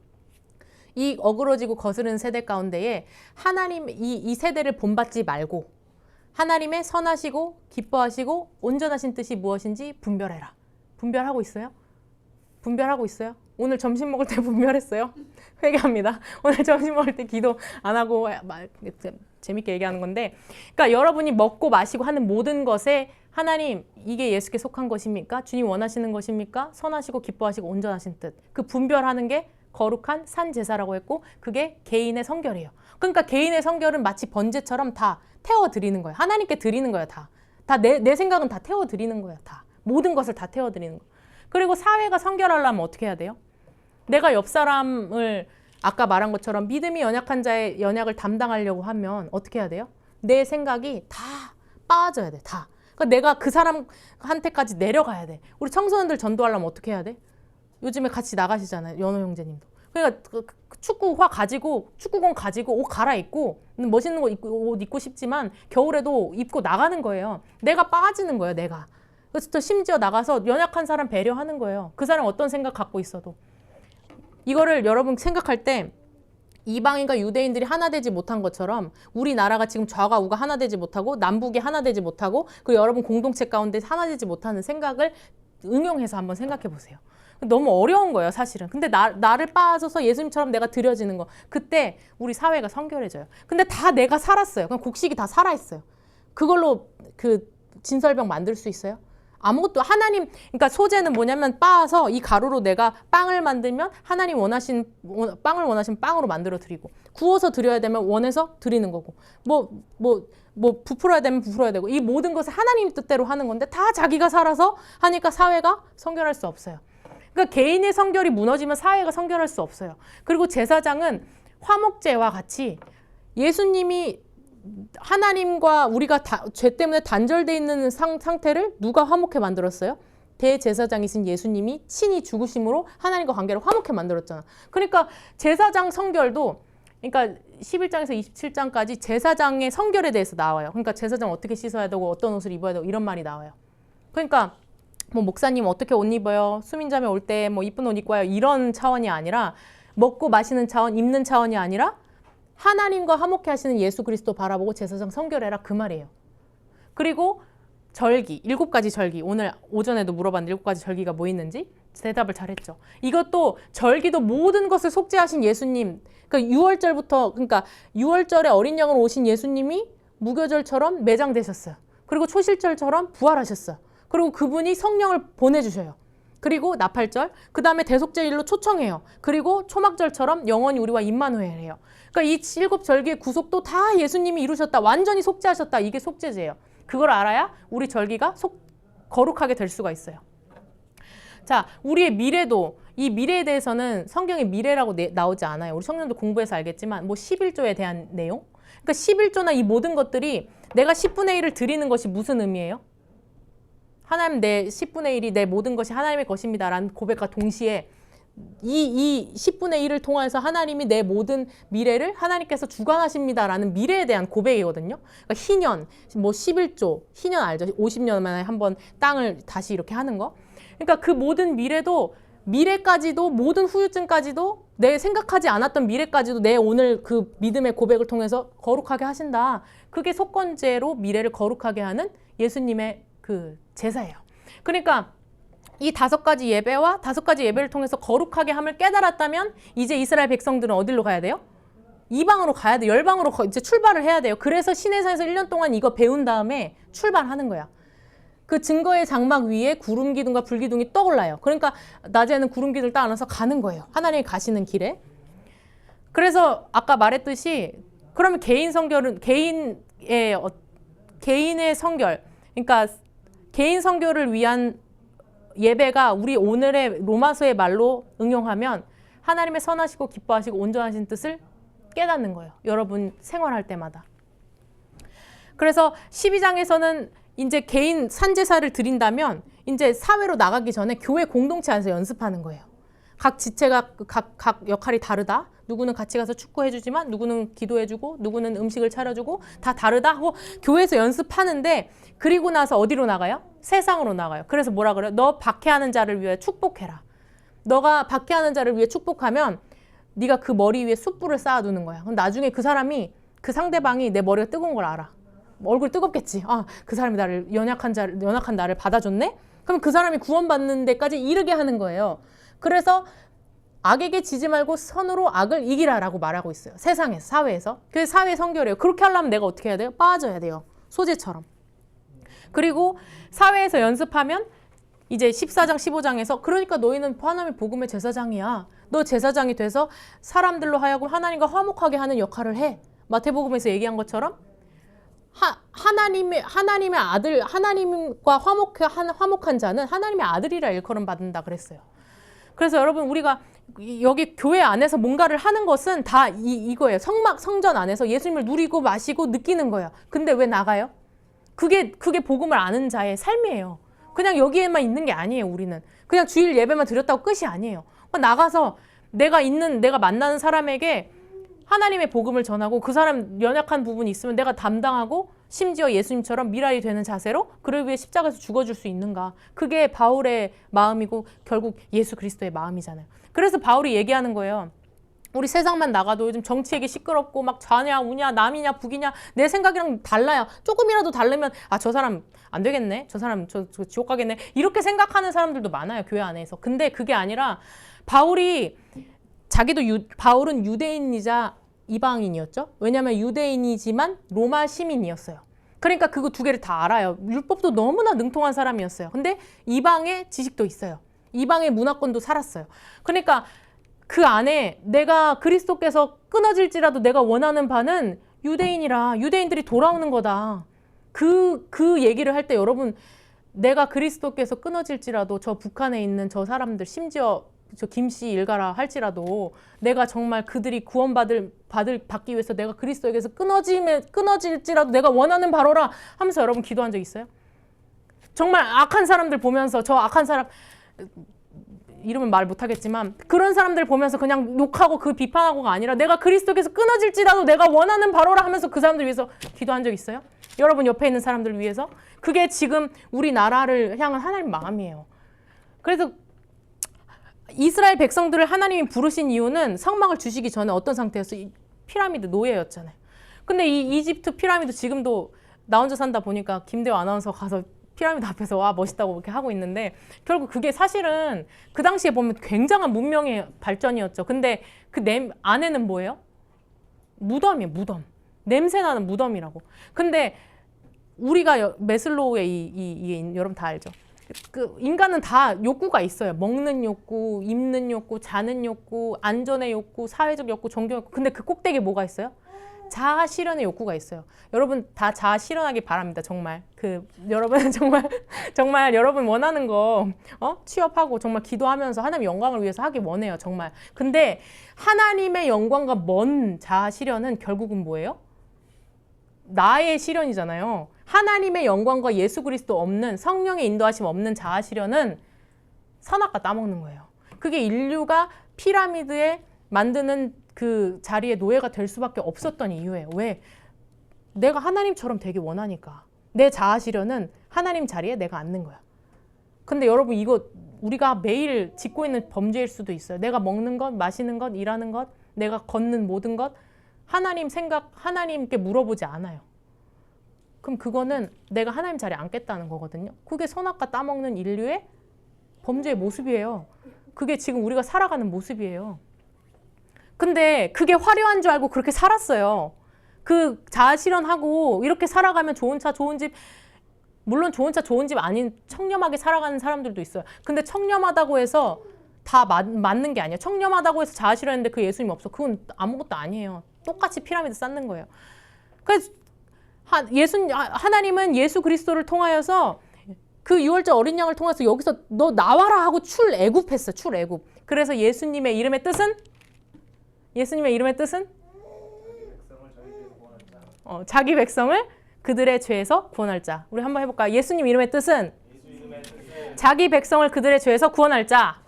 이 어그러지고 거스르는 세대 가운데에 하나님 이 세대를 본받지 말고 하나님의 선하시고 기뻐하시고 온전하신 뜻이 무엇인지 분별해라. 분별하고 있어요? 분별하고 있어요? 오늘 점심 먹을 때 분별했어요? 회개합니다. 오늘 점심 먹을 때 기도 안 하고 재밌게 얘기하는 건데, 그러니까 여러분이 먹고 마시고 하는 모든 것에 하나님 이게 예수께 속한 것입니까? 주님 원하시는 것입니까? 선하시고 기뻐하시고 온전하신 뜻. 그 분별하는 게 거룩한 산 제사라고 했고 그게 개인의 성결이에요. 그러니까 개인의 성결은 마치 번제처럼 다 태워드리는 거예요. 하나님께 드리는 거예요. 다 내 생각은 다 태워드리는 거예요. 다 모든 것을 다 태워드리는 거예요. 그리고 사회가 성결하려면 어떻게 해야 돼요? 내가 옆 사람을 아까 말한 것처럼 믿음이 연약한 자의 연약을 담당하려고 하면 어떻게 해야 돼요? 내 생각이 다 빠져야 돼. 다. 그러니까 내가 그 사람한테까지 내려가야 돼. 우리 청소년들 전도하려면 어떻게 해야 돼? 요즘에 같이 나가시잖아요. 연호 형제님도. 그러니까 축구화 가지고 축구공 가지고 옷 갈아입고 멋있는 옷 입고 싶지만 겨울에도 입고 나가는 거예요. 내가 빠지는 거예요. 내가. 그래서 또 심지어 나가서 연약한 사람 배려하는 거예요. 그 사람 어떤 생각 갖고 있어도. 이거를 여러분 생각할 때 이방인과 유대인들이 하나 되지 못한 것처럼 우리나라가 지금 좌가 우가 하나 되지 못하고 남북이 하나 되지 못하고 그리고 여러분 공동체 가운데 하나 되지 못하는 생각을 응용해서 한번 생각해 보세요. 너무 어려운 거예요, 사실은. 근데 나를 빠져서 예수님처럼 내가 드려지는 거. 그때 우리 사회가 성결해져요. 근데 다 내가 살았어요. 그냥 곡식이 다 살아있어요. 그걸로 그 진설병 만들 수 있어요? 아무것도 하나님, 그러니까 소재는 뭐냐면 빻아서 이 가루로 내가 빵을 만들면 하나님 원하신 빵을 원하신 빵으로 만들어 드리고 구워서 드려야 되면 원해서 드리는 거고 뭐 부풀어야 되면 부풀어야 되고 이 모든 것을 하나님 뜻대로 하는 건데 다 자기가 살아서 하니까 사회가 성결할 수 없어요. 그러니까 개인의 성결이 무너지면 사회가 성결할 수 없어요. 그리고 제사장은 화목제와 같이 예수님이 하나님과 우리가 죄 때문에 단절돼 있는 상태를 누가 화목해 만들었어요? 대제사장이신 예수님이 친히 죽으심으로 하나님과 관계를 화목해 만들었잖아. 그러니까 제사장 성결도 그러니까 11장에서 27장까지 제사장의 성결에 대해서 나와요. 그러니까 제사장 어떻게 씻어야 되고 어떤 옷을 입어야 되고 이런 말이 나와요. 그러니까 뭐 목사님 어떻게 옷 입어요? 수민자매 올 때 뭐 이쁜 옷 입고 와요. 이런 차원이 아니라 먹고 마시는 차원, 입는 차원이 아니라 하나님과 화목해 하시는 예수 그리스도 바라보고 제사장 성결해라 그 말이에요. 그리고 절기, 7가지 절기. 오늘 오전에도 물어봤는데 7가지 절기가 뭐 있는지 대답을 잘했죠. 이것도 절기도 모든 것을 속죄하신 예수님. 그러니까 6월절부터 그러니까 6월절에 어린 양으로 오신 예수님이 무교절처럼 매장되셨어요. 그리고 초실절처럼 부활하셨어요. 그리고 그분이 성령을 보내주셔요. 그리고 나팔절, 그 다음에 대속죄일로 초청해요. 그리고 초막절처럼 영원히 우리와 임마누엘해요. 그러니까 이 7절기의 구속도 다 예수님이 이루셨다. 완전히 속죄하셨다. 이게 속죄제예요. 그걸 알아야 우리 절기가 거룩하게 될 수가 있어요. 자, 우리의 미래도 이 미래에 대해서는 성경에 미래라고 나오지 않아요. 우리 성령도 공부해서 알겠지만 뭐 11조에 대한 내용? 그러니까 11조나 이 모든 것들이 내가 10분의 1을 드리는 것이 무슨 의미예요? 하나님 내 10분의 1이 내 모든 것이 하나님의 것입니다 라는 고백과 동시에 이 10분의 1을 통해서 하나님이 내 모든 미래를 하나님께서 주관하십니다 라는 미래에 대한 고백이거든요. 그러니까 희년, 뭐 11조, 희년 알죠? 50년 만에 한번 땅을 다시 이렇게 하는 거. 그러니까 그 모든 미래까지도 모든 후유증까지도 내 생각하지 않았던 미래까지도 내 오늘 그 믿음의 고백을 통해서 거룩하게 하신다. 그게 속건제로 미래를 거룩하게 하는 예수님의 그 제사예요. 그러니까 이 5가지 예배와 5가지 예배를 통해서 거룩하게 함을 깨달았다면 이제 이스라엘 백성들은 어디로 가야 돼요? 이방으로 가야 돼. 열방으로 이제 출발을 해야 돼요. 그래서 시내산에서 1년 동안 이거 배운 다음에 출발하는 거야. 그 증거의 장막 위에 구름 기둥과 불 기둥이 떠올라요. 그러니까 낮에는 구름 기둥을 따라서 가는 거예요. 하나님이 가시는 길에. 그래서 아까 말했듯이 그러면 개인 성결은 개인의 성결, 그러니까 개인 성결을 위한 예배가 우리 오늘의 로마서의 말로 응용하면 하나님의 선하시고 기뻐하시고 온전하신 뜻을 깨닫는 거예요. 여러분 생활할 때마다. 그래서 12장에서는 이제 개인 산제사를 드린다면 이제 사회로 나가기 전에 교회 공동체 안에서 연습하는 거예요. 각 지체가 각 역할이 다르다. 누구는 같이 가서 축구해주지만 누구는 기도해주고 누구는 음식을 차려주고 다 다르다 하고 교회에서 연습하는데 그리고 나서 어디로 나가요? 세상으로 나가요. 그래서 뭐라 그래요? 너 박해하는 자를 위해 축복해라. 너가 박해하는 자를 위해 축복하면 네가 그 머리 위에 숯불을 쌓아두는 거야. 그럼 나중에 그 상대방이 내 머리가 뜨거운 걸 알아. 얼굴 뜨겁겠지. 아, 그 사람이 연약한 나를 받아줬네? 그럼 그 사람이 구원받는 데까지 이르게 하는 거예요. 그래서 악에게 지지 말고 선으로 악을 이기라라고 말하고 있어요. 세상에서, 사회에서. 그게 사회 성결이에요. 그렇게 하려면 내가 어떻게 해야 돼요? 빠져야 돼요. 소재처럼. 그리고 사회에서 연습하면 이제 14장, 15장에서 그러니까 너희는 하나님의 복음의 제사장이야. 너 제사장이 돼서 사람들로 하여금 하나님과 화목하게 하는 역할을 해. 마태복음에서 얘기한 것처럼 하나님의 아들, 하나님과 화목한 자는 하나님의 아들이라 일컬음 받는다 그랬어요. 그래서 여러분 우리가 여기 교회 안에서 뭔가를 하는 것은 다 이거예요. 성전 안에서 예수님을 누리고 마시고 느끼는 거예요. 근데 왜 나가요? 그게 복음을 아는 자의 삶이에요. 그냥 여기에만 있는 게 아니에요. 우리는 그냥 주일 예배만 드렸다고 끝이 아니에요. 나가서 내가 만나는 사람에게 하나님의 복음을 전하고 그 사람 연약한 부분이 있으면 내가 담당하고 심지어 예수님처럼 미랄이 되는 자세로 그를 위해 십자가에서 죽어줄 수 있는가. 그게 바울의 마음이고 결국 예수 그리스도의 마음이잖아요. 그래서 바울이 얘기하는 거예요. 우리 세상만 나가도 요즘 정치 얘기 시끄럽고 막 좌냐 우냐 남이냐 북이냐 내 생각이랑 달라요. 조금이라도 다르면 저 사람 안 되겠네. 저 사람 저 지옥 가겠네. 이렇게 생각하는 사람들도 많아요. 교회 안에서. 근데 그게 아니라 바울은 유대인이자 이방인이었죠. 왜냐하면 유대인이지만 로마 시민이었어요. 그러니까 그거 두 개를 다 알아요. 율법도 너무나 능통한 사람이었어요. 근데 이방의 지식도 있어요. 이방의 문화권도 살았어요. 그러니까 그 안에 내가 그리스도께서 끊어질지라도 내가 원하는 바는 유대인이라 유대인들이 돌아오는 거다. 그 얘기를 할 때 여러분 내가 그리스도께서 끊어질지라도 저 북한에 있는 저 사람들 심지어 저 김씨 일가라 할지라도 내가 정말 그들이 받기 위해서 내가 그리스도에게서 끊어질지라도 내가 원하는 바로라 하면서 여러분 기도한 적 있어요? 정말 악한 사람들 보면서 저 악한 사람 이름은 말 못하겠지만 그런 사람들 보면서 그냥 욕하고 그 비판하고가 아니라 내가 그리스도께서 끊어질지라도 내가 원하는 바로라 하면서 그 사람들 위해서 기도한 적 있어요? 여러분 옆에 있는 사람들 위해서? 그게 지금 우리나라를 향한 하나님 마음이에요. 그래서 이스라엘 백성들을 하나님이 부르신 이유는 성막을 주시기 전에 어떤 상태였어요? 이 피라미드 노예였잖아요. 근데 이 이집트 피라미드 지금도 나 혼자 산다 보니까 김대호 아나운서 가서 피라미드 앞에서 와 멋있다고 이렇게 하고 있는데 결국 그게 사실은 그 당시에 보면 굉장한 문명의 발전이었죠. 근데 그 안에는 뭐예요? 무덤이에요. 무덤. 냄새나는 무덤이라고. 근데 우리가 메슬로우의 이게 여러분 다 알죠? 그 인간은 다 욕구가 있어요. 먹는 욕구, 입는 욕구, 자는 욕구, 안전의 욕구, 사회적 욕구, 종교 욕구. 근데 그 꼭대기에 뭐가 있어요? 자아 실현의 욕구가 있어요. 여러분 다 자아 실현하기 바랍니다. 정말 여러분 정말 여러분 원하는 거 취업하고 정말 기도하면서 하나님의 영광을 위해서 하기 원해요. 정말. 근데 하나님의 영광과 먼 자아 실현은 결국은 뭐예요? 나의 실현이잖아요. 하나님의 영광과 예수 그리스도 없는 성령의 인도하심 없는 자아 실현은 선악과 따먹는 거예요. 그게 인류가 피라미드에 만드는 그 자리에 노예가 될 수밖에 없었던 이유예요. 왜? 내가 하나님처럼 되기 원하니까. 내 자아 실현은 하나님 자리에 내가 앉는 거야. 근데 여러분 이거 우리가 매일 짓고 있는 범죄일 수도 있어요. 내가 먹는 것, 마시는 것, 일하는 것, 내가 걷는 모든 것 하나님 생각, 하나님께 물어보지 않아요. 그럼 그거는 내가 하나님 자리에 앉겠다는 거거든요. 그게 선악과 따먹는 인류의 범죄의 모습이에요. 그게 지금 우리가 살아가는 모습이에요. 근데 그게 화려한 줄 알고 그렇게 살았어요. 그 자아 실현하고 이렇게 살아가면 좋은 차, 좋은 집, 물론 좋은 차, 좋은 집 아닌 청렴하게 살아가는 사람들도 있어요. 근데 청렴하다고 해서 다 맞는 게 아니에요. 청렴하다고 해서 자아 실현했는데 그 예수님 없어. 그건 아무것도 아니에요. 똑같이 피라미드 쌓는 거예요. 그래서 하나님은 예수 그리스도를 통하여서 그 유월절 어린 양을 통해서 여기서 너 나와라 하고 출애굽했어. 출애굽. 그래서 예수님의 이름의 뜻은 자기 백성을 그들의 죄에서 구원할 자. 우리 한번 해볼까요? 예수님 이름의 뜻은 자기 백성을 그들의 죄에서 구원할 자.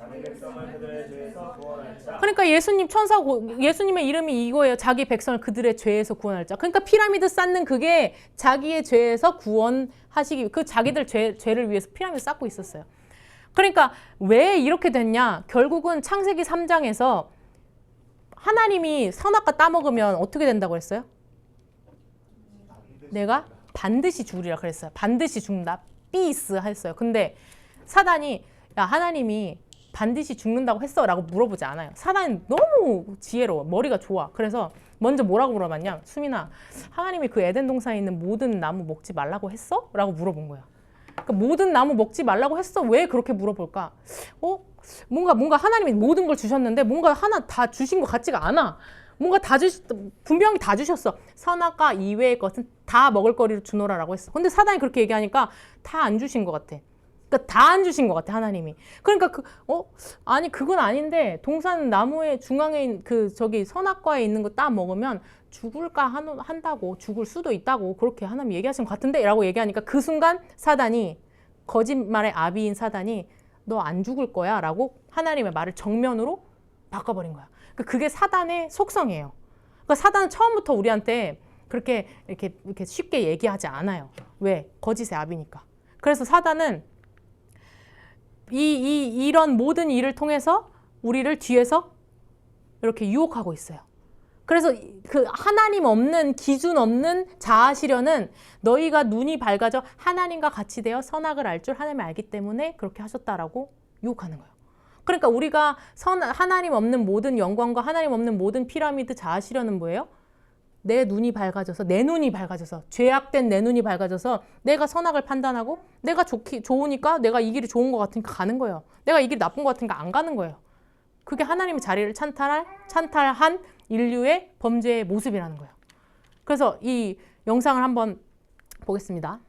그러니까 예수님의 이름이 이거예요. 자기 백성을 그들의 죄에서 구원할 자. 그러니까 피라미드 쌓는 그게 자기의 죄에서 구원하시기, 그 자기들 죄를 위해서 피라미드 쌓고 있었어요. 그러니까 왜 이렇게 됐냐? 결국은 창세기 3장에서 하나님이 선악과 따먹으면 어떻게 된다고 했어요? 내가 반드시 죽으리라 그랬어요. 반드시 죽는다. 삐스 했어요. 근데 사단이 야 하나님이 반드시 죽는다고 했어? 라고 물어보지 않아요. 사단은 너무 지혜로워. 머리가 좋아. 그래서 먼저 뭐라고 물어봤냐? 수민아, 하나님이 그 에덴 동산에 있는 모든 나무 먹지 말라고 했어? 라고 물어본 거야. 그러니까 모든 나무 먹지 말라고 했어? 왜 그렇게 물어볼까? 뭔가 하나님이 모든 걸 주셨는데 뭔가 하나 다 주신 것 같지가 않아. 뭔가 분명히 다 주셨어. 선악과 이외의 것은 다 먹을 거리로 주노라라고 했어. 근데 사단이 그렇게 얘기하니까 다 안 주신 것 같아. 그러니까 다 안 주신 것 같아 하나님이. 그러니까 아니 그건 아닌데 동산 나무의 중앙에 선악과에 있는 거 따 먹으면 죽을까 한다고, 죽을 수도 있다고 그렇게 하나님 얘기하신 것 같은데 라고 얘기하니까 그 순간 사단이 거짓말의 아비인 사단이 너 안 죽을 거야 라고 하나님의 말을 정면으로 바꿔버린 거야. 그게 사단의 속성이에요. 그러니까 사단은 처음부터 우리한테 그렇게 이렇게 쉽게 얘기하지 않아요. 왜? 거짓의 아비니까. 그래서 사단은 이런 모든 일을 통해서 우리를 뒤에서 이렇게 유혹하고 있어요. 그래서 그 하나님 없는, 기준 없는 자아 실현은 너희가 눈이 밝아져 하나님과 같이 되어 선악을 알 줄 하나님이 알기 때문에 그렇게 하셨다라고 유혹하는 거예요. 그러니까 우리가 하나님 없는 모든 영광과 하나님 없는 모든 피라미드 자아 실현은 뭐예요? 내 눈이 밝아져서, 내 눈이 밝아져서, 죄악된 내 눈이 밝아져서 내가 선악을 판단하고 내가 좋으니까 내가 이 길이 좋은 것 같으니까 가는 거예요. 내가 이 길이 나쁜 것 같으니까 안 가는 거예요. 그게 하나님의 자리를 찬탈한 인류의 범죄의 모습이라는 거예요. 그래서 이 영상을 한번 보겠습니다.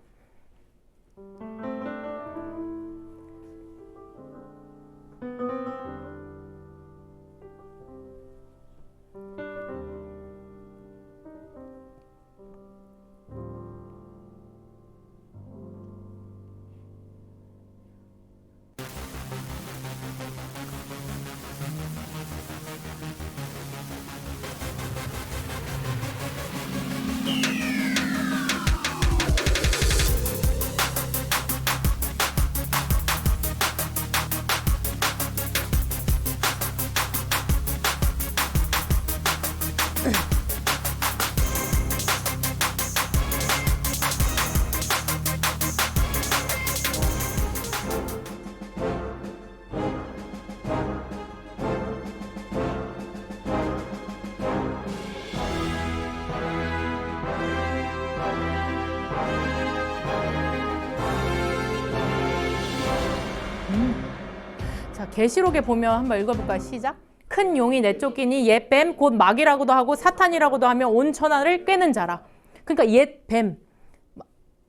자, 계시록에 보면 한번 읽어볼까요? 시작. 큰 용이 내쫓기니 옛 뱀 곧 마귀라고도 하고 사탄이라고도 하며 온 천하를 꿰는 자라. 그러니까 옛 뱀,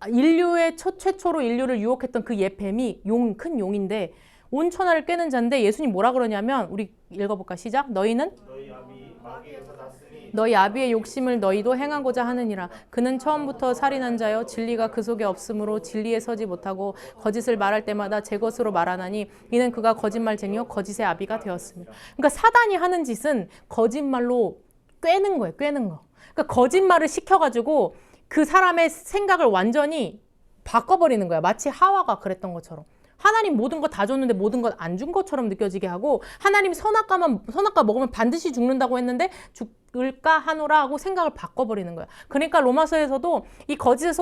인류의 최초로 인류를 유혹했던 그 옛 뱀이 큰 용인데 온 천하를 꿰는 자인데 예수님 뭐라 그러냐면 우리 읽어볼까? 시작. 너희는 너희 아비의 욕심을 너희도 행하고자 하느니라. 그는 처음부터 살인한 자여 진리가 그 속에 없으므로 진리에 서지 못하고 거짓을 말할 때마다 제 것으로 말하나니 이는 그가 거짓말쟁이요 거짓의 아비가 되었습니다. 그러니까 사단이 하는 짓은 거짓말로 꿰는 거예요. 꿰는 거. 그러니까 거짓말을 시켜가지고 그 사람의 생각을 완전히 바꿔버리는 거야. 마치 하와가 그랬던 것처럼. 하나님 모든 거 다 줬는데 모든 것 안 준 것처럼 느껴지게 하고 하나님 선악과 먹으면 반드시 죽는다고 했는데 죽을까 하노라 하고 생각을 바꿔버리는 거야. 그러니까 로마서에서도 이 거짓에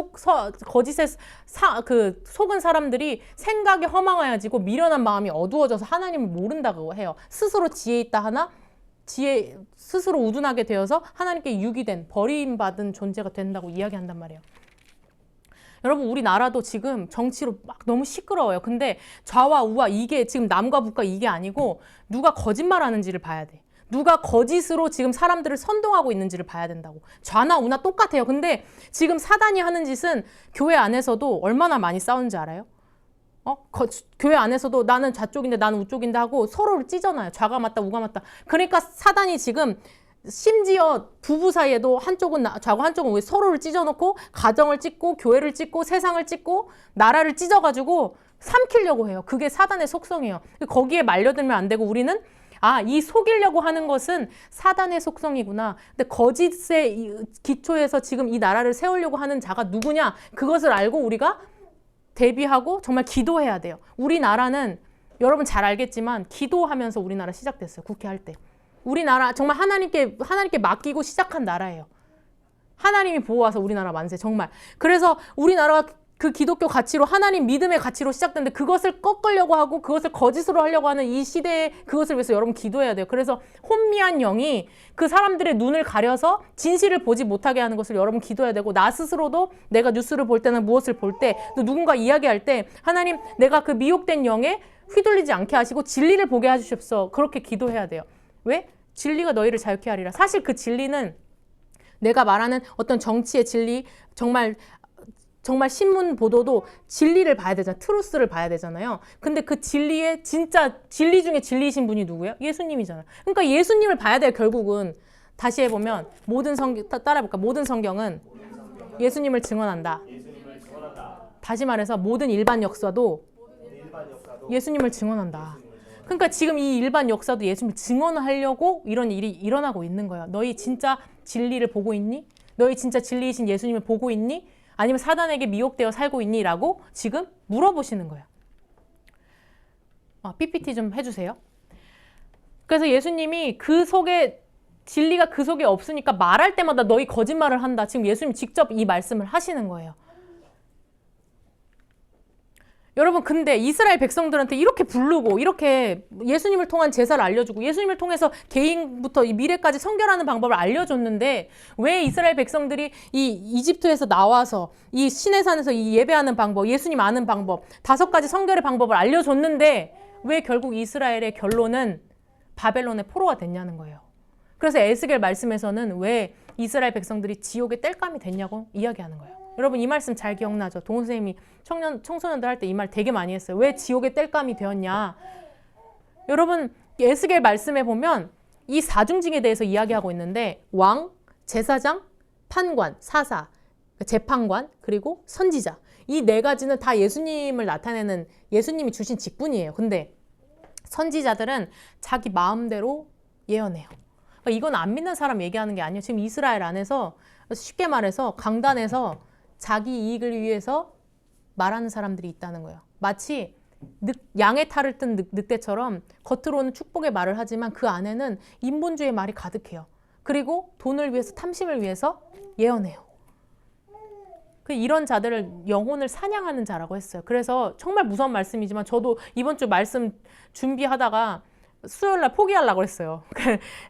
속은 사람들이 생각이 허망해지고 미련한 마음이 어두워져서 하나님을 모른다고 해요. 스스로 지혜 있다 하나 스스로 우둔하게 되어서 하나님께 유기된 버림받은 존재가 된다고 이야기한단 말이에요. 여러분 우리나라도 지금 정치로 막 너무 시끄러워요. 근데 좌와 우와 이게 지금 남과 북과 이게 아니고 누가 거짓말하는지를 봐야 돼. 누가 거짓으로 지금 사람들을 선동하고 있는지를 봐야 된다고. 좌나 우나 똑같아요. 근데 지금 사단이 하는 짓은 교회 안에서도 얼마나 많이 싸우는지 알아요? 교회 안에서도 나는 좌쪽인데 나는 우쪽인데 하고 서로를 찢어놔요. 좌가 맞다 우가 맞다. 그러니까 사단이 지금 심지어 부부 사이에도 한쪽은 좌고 한쪽은 우에 서로를 찢어놓고 가정을 찢고 교회를 찢고 세상을 찢고 나라를 찢어가지고 삼키려고 해요. 그게 사단의 속성이에요. 거기에 말려들면 안 되고 우리는 이 속이려고 하는 것은 사단의 속성이구나. 근데 거짓의 기초에서 지금 이 나라를 세우려고 하는 자가 누구냐? 그것을 알고 우리가 대비하고 정말 기도해야 돼요. 우리나라는 여러분 잘 알겠지만 기도하면서 우리나라 시작됐어요. 국회 할 때. 우리나라 정말 하나님께 맡기고 시작한 나라예요. 하나님이 보호하서 우리나라 만세 정말. 그래서 우리나라가 그 기독교 가치로 하나님 믿음의 가치로 시작됐는데 그것을 꺾으려고 하고 그것을 거짓으로 하려고 하는 이 시대에 그것을 위해서 여러분 기도해야 돼요. 그래서 혼미한 영이 그 사람들의 눈을 가려서 진실을 보지 못하게 하는 것을 여러분 기도해야 되고 나 스스로도 내가 뉴스를 볼 때는 무엇을 볼 때 또 누군가 이야기할 때 하나님 내가 그 미혹된 영에 휘둘리지 않게 하시고 진리를 보게 해주십시오. 그렇게 기도해야 돼요. 왜? 진리가 너희를 자유케 하리라. 사실 그 진리는 내가 말하는 어떤 정치의 진리 정말 신문 보도도 진리를 봐야 되잖아요. 트루스를 봐야 되잖아요. 근데 그 진리의 진짜 진리 중에 진리이신 분이 누구예요? 예수님이잖아요. 그러니까 예수님을 봐야 돼요. 결국은 다시 해보면 모든 성경 따라해볼까? 모든 성경은 예수님을 증언한다. 다시 말해서 모든 일반 역사도 예수님을 증언한다. 그러니까 지금 이 일반 역사도 예수님을 증언하려고 이런 일이 일어나고 있는 거예요. 너희 진짜 진리를 보고 있니? 너희 진짜 진리이신 예수님을 보고 있니? 아니면 사단에게 미혹되어 살고 있니? 라고 지금 물어보시는 거예요. PPT 좀 해주세요. 그래서 예수님이 그 속에 진리가 그 속에 없으니까 말할 때마다 너희 거짓말을 한다. 지금 예수님 직접 이 말씀을 하시는 거예요. 여러분 근데 이스라엘 백성들한테 이렇게 부르고 이렇게 예수님을 통한 제사를 알려주고 예수님을 통해서 개인부터 이 미래까지 성결하는 방법을 알려줬는데 왜 이스라엘 백성들이 이 이집트에서 나와서 이 시내산에서 이 예배하는 방법, 예수님 아는 방법, 5가지 성결의 방법을 알려줬는데 왜 결국 이스라엘의 결론은 바벨론의 포로가 됐냐는 거예요. 그래서 에스겔 말씀에서는 왜 이스라엘 백성들이 지옥의 땔감이 됐냐고 이야기하는 거예요. 여러분 이 말씀 잘 기억나죠? 동훈 선생님이 청소년들 할 때 이 말 되게 많이 했어요. 왜 지옥의 땔감이 되었냐? 여러분 에스겔 말씀에 보면 이 4중직에 대해서 이야기하고 있는데 왕, 제사장, 판관, 사사, 재판관, 그리고 선지자 이 4가지는 다 예수님을 나타내는 예수님이 주신 직분이에요. 근데 선지자들은 자기 마음대로 예언해요. 그러니까 이건 안 믿는 사람 얘기하는 게 아니에요. 지금 이스라엘 안에서 쉽게 말해서 강단에서 자기 이익을 위해서 말하는 사람들이 있다는 거예요. 마치 양의 탈을 뜬 늑대처럼 겉으로는 축복의 말을 하지만 그 안에는 인본주의의 말이 가득해요. 그리고 돈을 위해서 탐심을 위해서 예언해요. 이런 자들을 영혼을 사냥하는 자라고 했어요. 그래서 정말 무서운 말씀이지만 저도 이번 주 말씀 준비하다가 수요일날 포기하려고 했어요.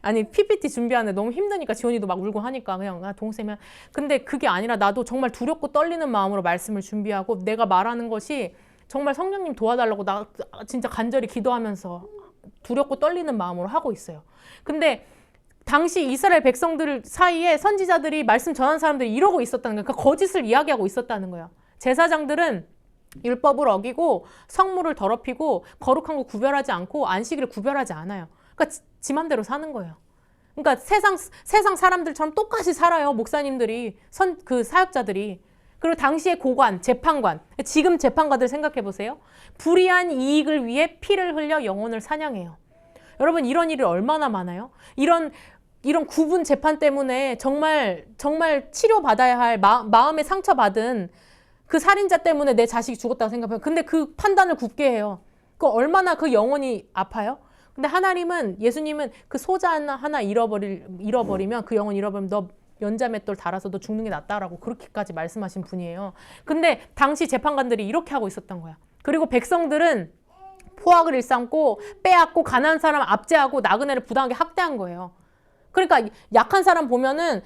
아니 PPT 준비하는데 너무 힘드니까 지원이도 막 울고 하니까 그냥 동생이 근데 그게 아니라 나도 정말 두렵고 떨리는 마음으로 말씀을 준비하고 내가 말하는 것이 정말 성령님 도와달라고 나 진짜 간절히 기도하면서 두렵고 떨리는 마음으로 하고 있어요. 근데 당시 이스라엘 백성들 사이에 선지자들이 말씀 전하는 사람들이 이러고 있었다는 거예요. 그러니까 거짓을 이야기하고 있었다는 거예요. 제사장들은 율법을 어기고 성물을 더럽히고 거룩한 거 구별하지 않고 안식일을 구별하지 않아요. 그러니까 지 맘대로 사는 거예요. 그러니까 세상 사람들처럼 똑같이 살아요. 목사님들이 그 사역자들이. 그리고 당시의 고관, 재판관, 지금 재판관들 생각해 보세요. 불의한 이익을 위해 피를 흘려 영혼을 사냥해요. 여러분 이런 일이 얼마나 많아요? 이런 구분 재판 때문에 정말 치료받아야 할 마음의 상처받은 그 살인자 때문에 내 자식이 죽었다고 생각해요. 근데 그 판단을 굳게 해요. 그 얼마나 그 영혼이 아파요? 근데 하나님은 예수님은 그 소자 하나 잃어버리면 그 영혼 잃어버리면 너 연자맷돌 달아서 너 죽는 게 낫다라고 그렇게까지 말씀하신 분이에요. 근데 당시 재판관들이 이렇게 하고 있었던 거야. 그리고 백성들은 포악을 일삼고 빼앗고 가난한 사람 압제하고 나그네를 부당하게 학대한 거예요. 그러니까 약한 사람 보면은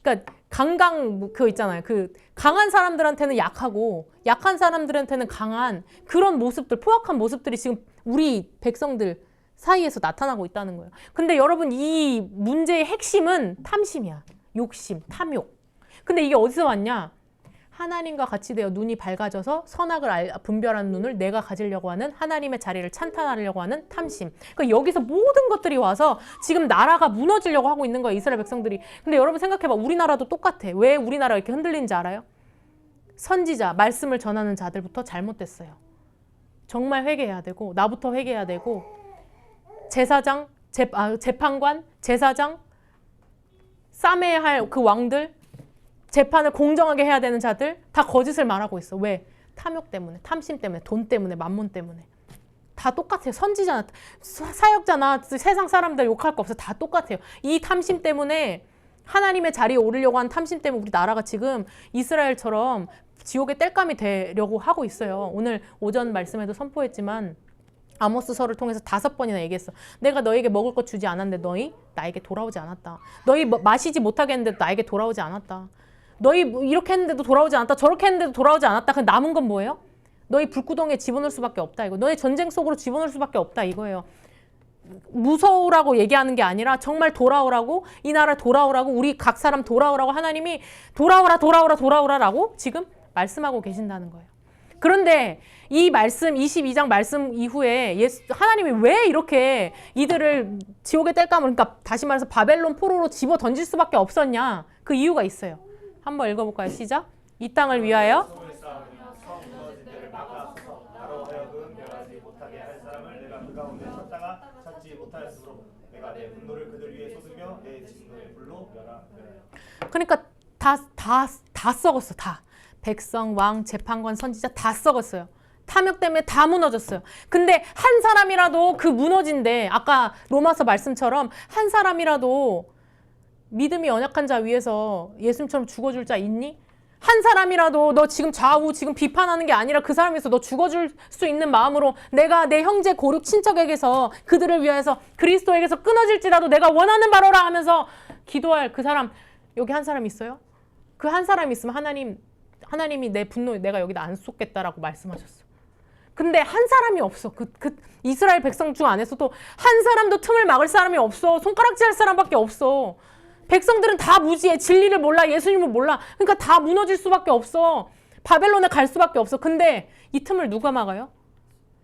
그러니까 그거 있잖아요. 그 강한 사람들한테는 약하고 약한 사람들한테는 강한 그런 모습들, 포악한 모습들이 지금 우리 백성들 사이에서 나타나고 있다는 거예요. 근데 여러분 이 문제의 핵심은 탐심이야. 욕심, 탐욕. 근데 이게 어디서 왔냐? 하나님과 같이 되어 눈이 밝아져서 선악을 분별하는 눈을 내가 가지려고 하는 하나님의 자리를 찬탄하려고 하는 탐심. 그러니까 여기서 모든 것들이 와서 지금 나라가 무너지려고 하고 있는 거예요. 이스라엘 백성들이. 근데 여러분 생각해봐. 우리나라도 똑같아. 왜 우리나라가 이렇게 흔들리는지 알아요? 선지자, 말씀을 전하는 자들부터 잘못됐어요. 정말 회개해야 되고 나부터 회개해야 되고 제사장, 재판관, 제사장, 싸매야 할 그 왕들 재판을 공정하게 해야 되는 자들 다 거짓을 말하고 있어. 왜? 탐욕 때문에, 탐심 때문에, 돈 때문에, 만몬 때문에. 다 똑같아요. 선지자나 사역자나 세상 사람들 욕할 거 없어. 다 똑같아요. 이 탐심 때문에 하나님의 자리에 오르려고 하는 탐심 때문에 우리 나라가 지금 이스라엘처럼 지옥의 땔감이 되려고 하고 있어요. 오늘 오전 말씀에도 선포했지만 아모스서를 통해서 5번이나 얘기했어. 내가 너에게 먹을 것 주지 않았는데 너희 나에게 돌아오지 않았다. 너희 마시지 못하게 했는데 나에게 돌아오지 않았다. 너희 이렇게 했는데도 돌아오지 않았다. 저렇게 했는데도 돌아오지 않았다. 그럼 남은 건 뭐예요? 너희 불구덩이에 집어넣을 수밖에 없다. 이거. 너희 전쟁 속으로 집어넣을 수밖에 없다. 이거예요. 무서우라고 얘기하는 게 아니라 정말 돌아오라고 이 나라 돌아오라고 우리 각 사람 돌아오라고 하나님이 돌아오라라고 지금 말씀하고 계신다는 거예요. 그런데 이 말씀 22장 말씀 이후에 하나님이 왜 이렇게 이들을 지옥의 땔감을, 그러니까 다시 말해서 바벨론 포로로 집어 던질 수밖에 없었냐? 그 이유가 있어요. 한번 읽어볼까요? 시작. 이 땅을 위하여 나로 하여금 멸하지 못하게 할 사람을 내가 그 가운데 찾다가 찾지 못하였으므로 내가 내 분노를 그들 위에 쏟으며 내 진노의 불로 멸하여. 그러니까 다 썩었어. 다. 백성, 왕, 재판관, 선지자 다 썩었어요. 탐욕 때문에 다 무너졌어요. 근데 한 사람이라도 그 무너진데 아까 로마서 말씀처럼 한 사람이라도 믿음이 연약한 자 위해서 예수님처럼 죽어줄 자 있니? 한 사람이라도 너 지금 좌우 지금 비판하는 게 아니라 그 사람 위해서 너 죽어줄 수 있는 마음으로 내가 내 형제 고륙 친척에게서 그들을 위해서 그리스도에게서 끊어질지라도 내가 원하는 바로라 하면서 기도할 그 사람, 여기 한 사람 있어요? 그 한 사람 있으면 하나님이 내 분노에 내가 여기다 안 쏟겠다라고 말씀하셨어. 근데 한 사람이 없어. 그 이스라엘 백성 중 안에서도 한 사람도 틈을 막을 사람이 없어. 손가락질 할 사람밖에 없어. 백성들은 다 무지해. 진리를 몰라. 예수님을 몰라. 그러니까 다 무너질 수밖에 없어. 바벨론에 갈 수밖에 없어. 근데 이 틈을 누가 막아요?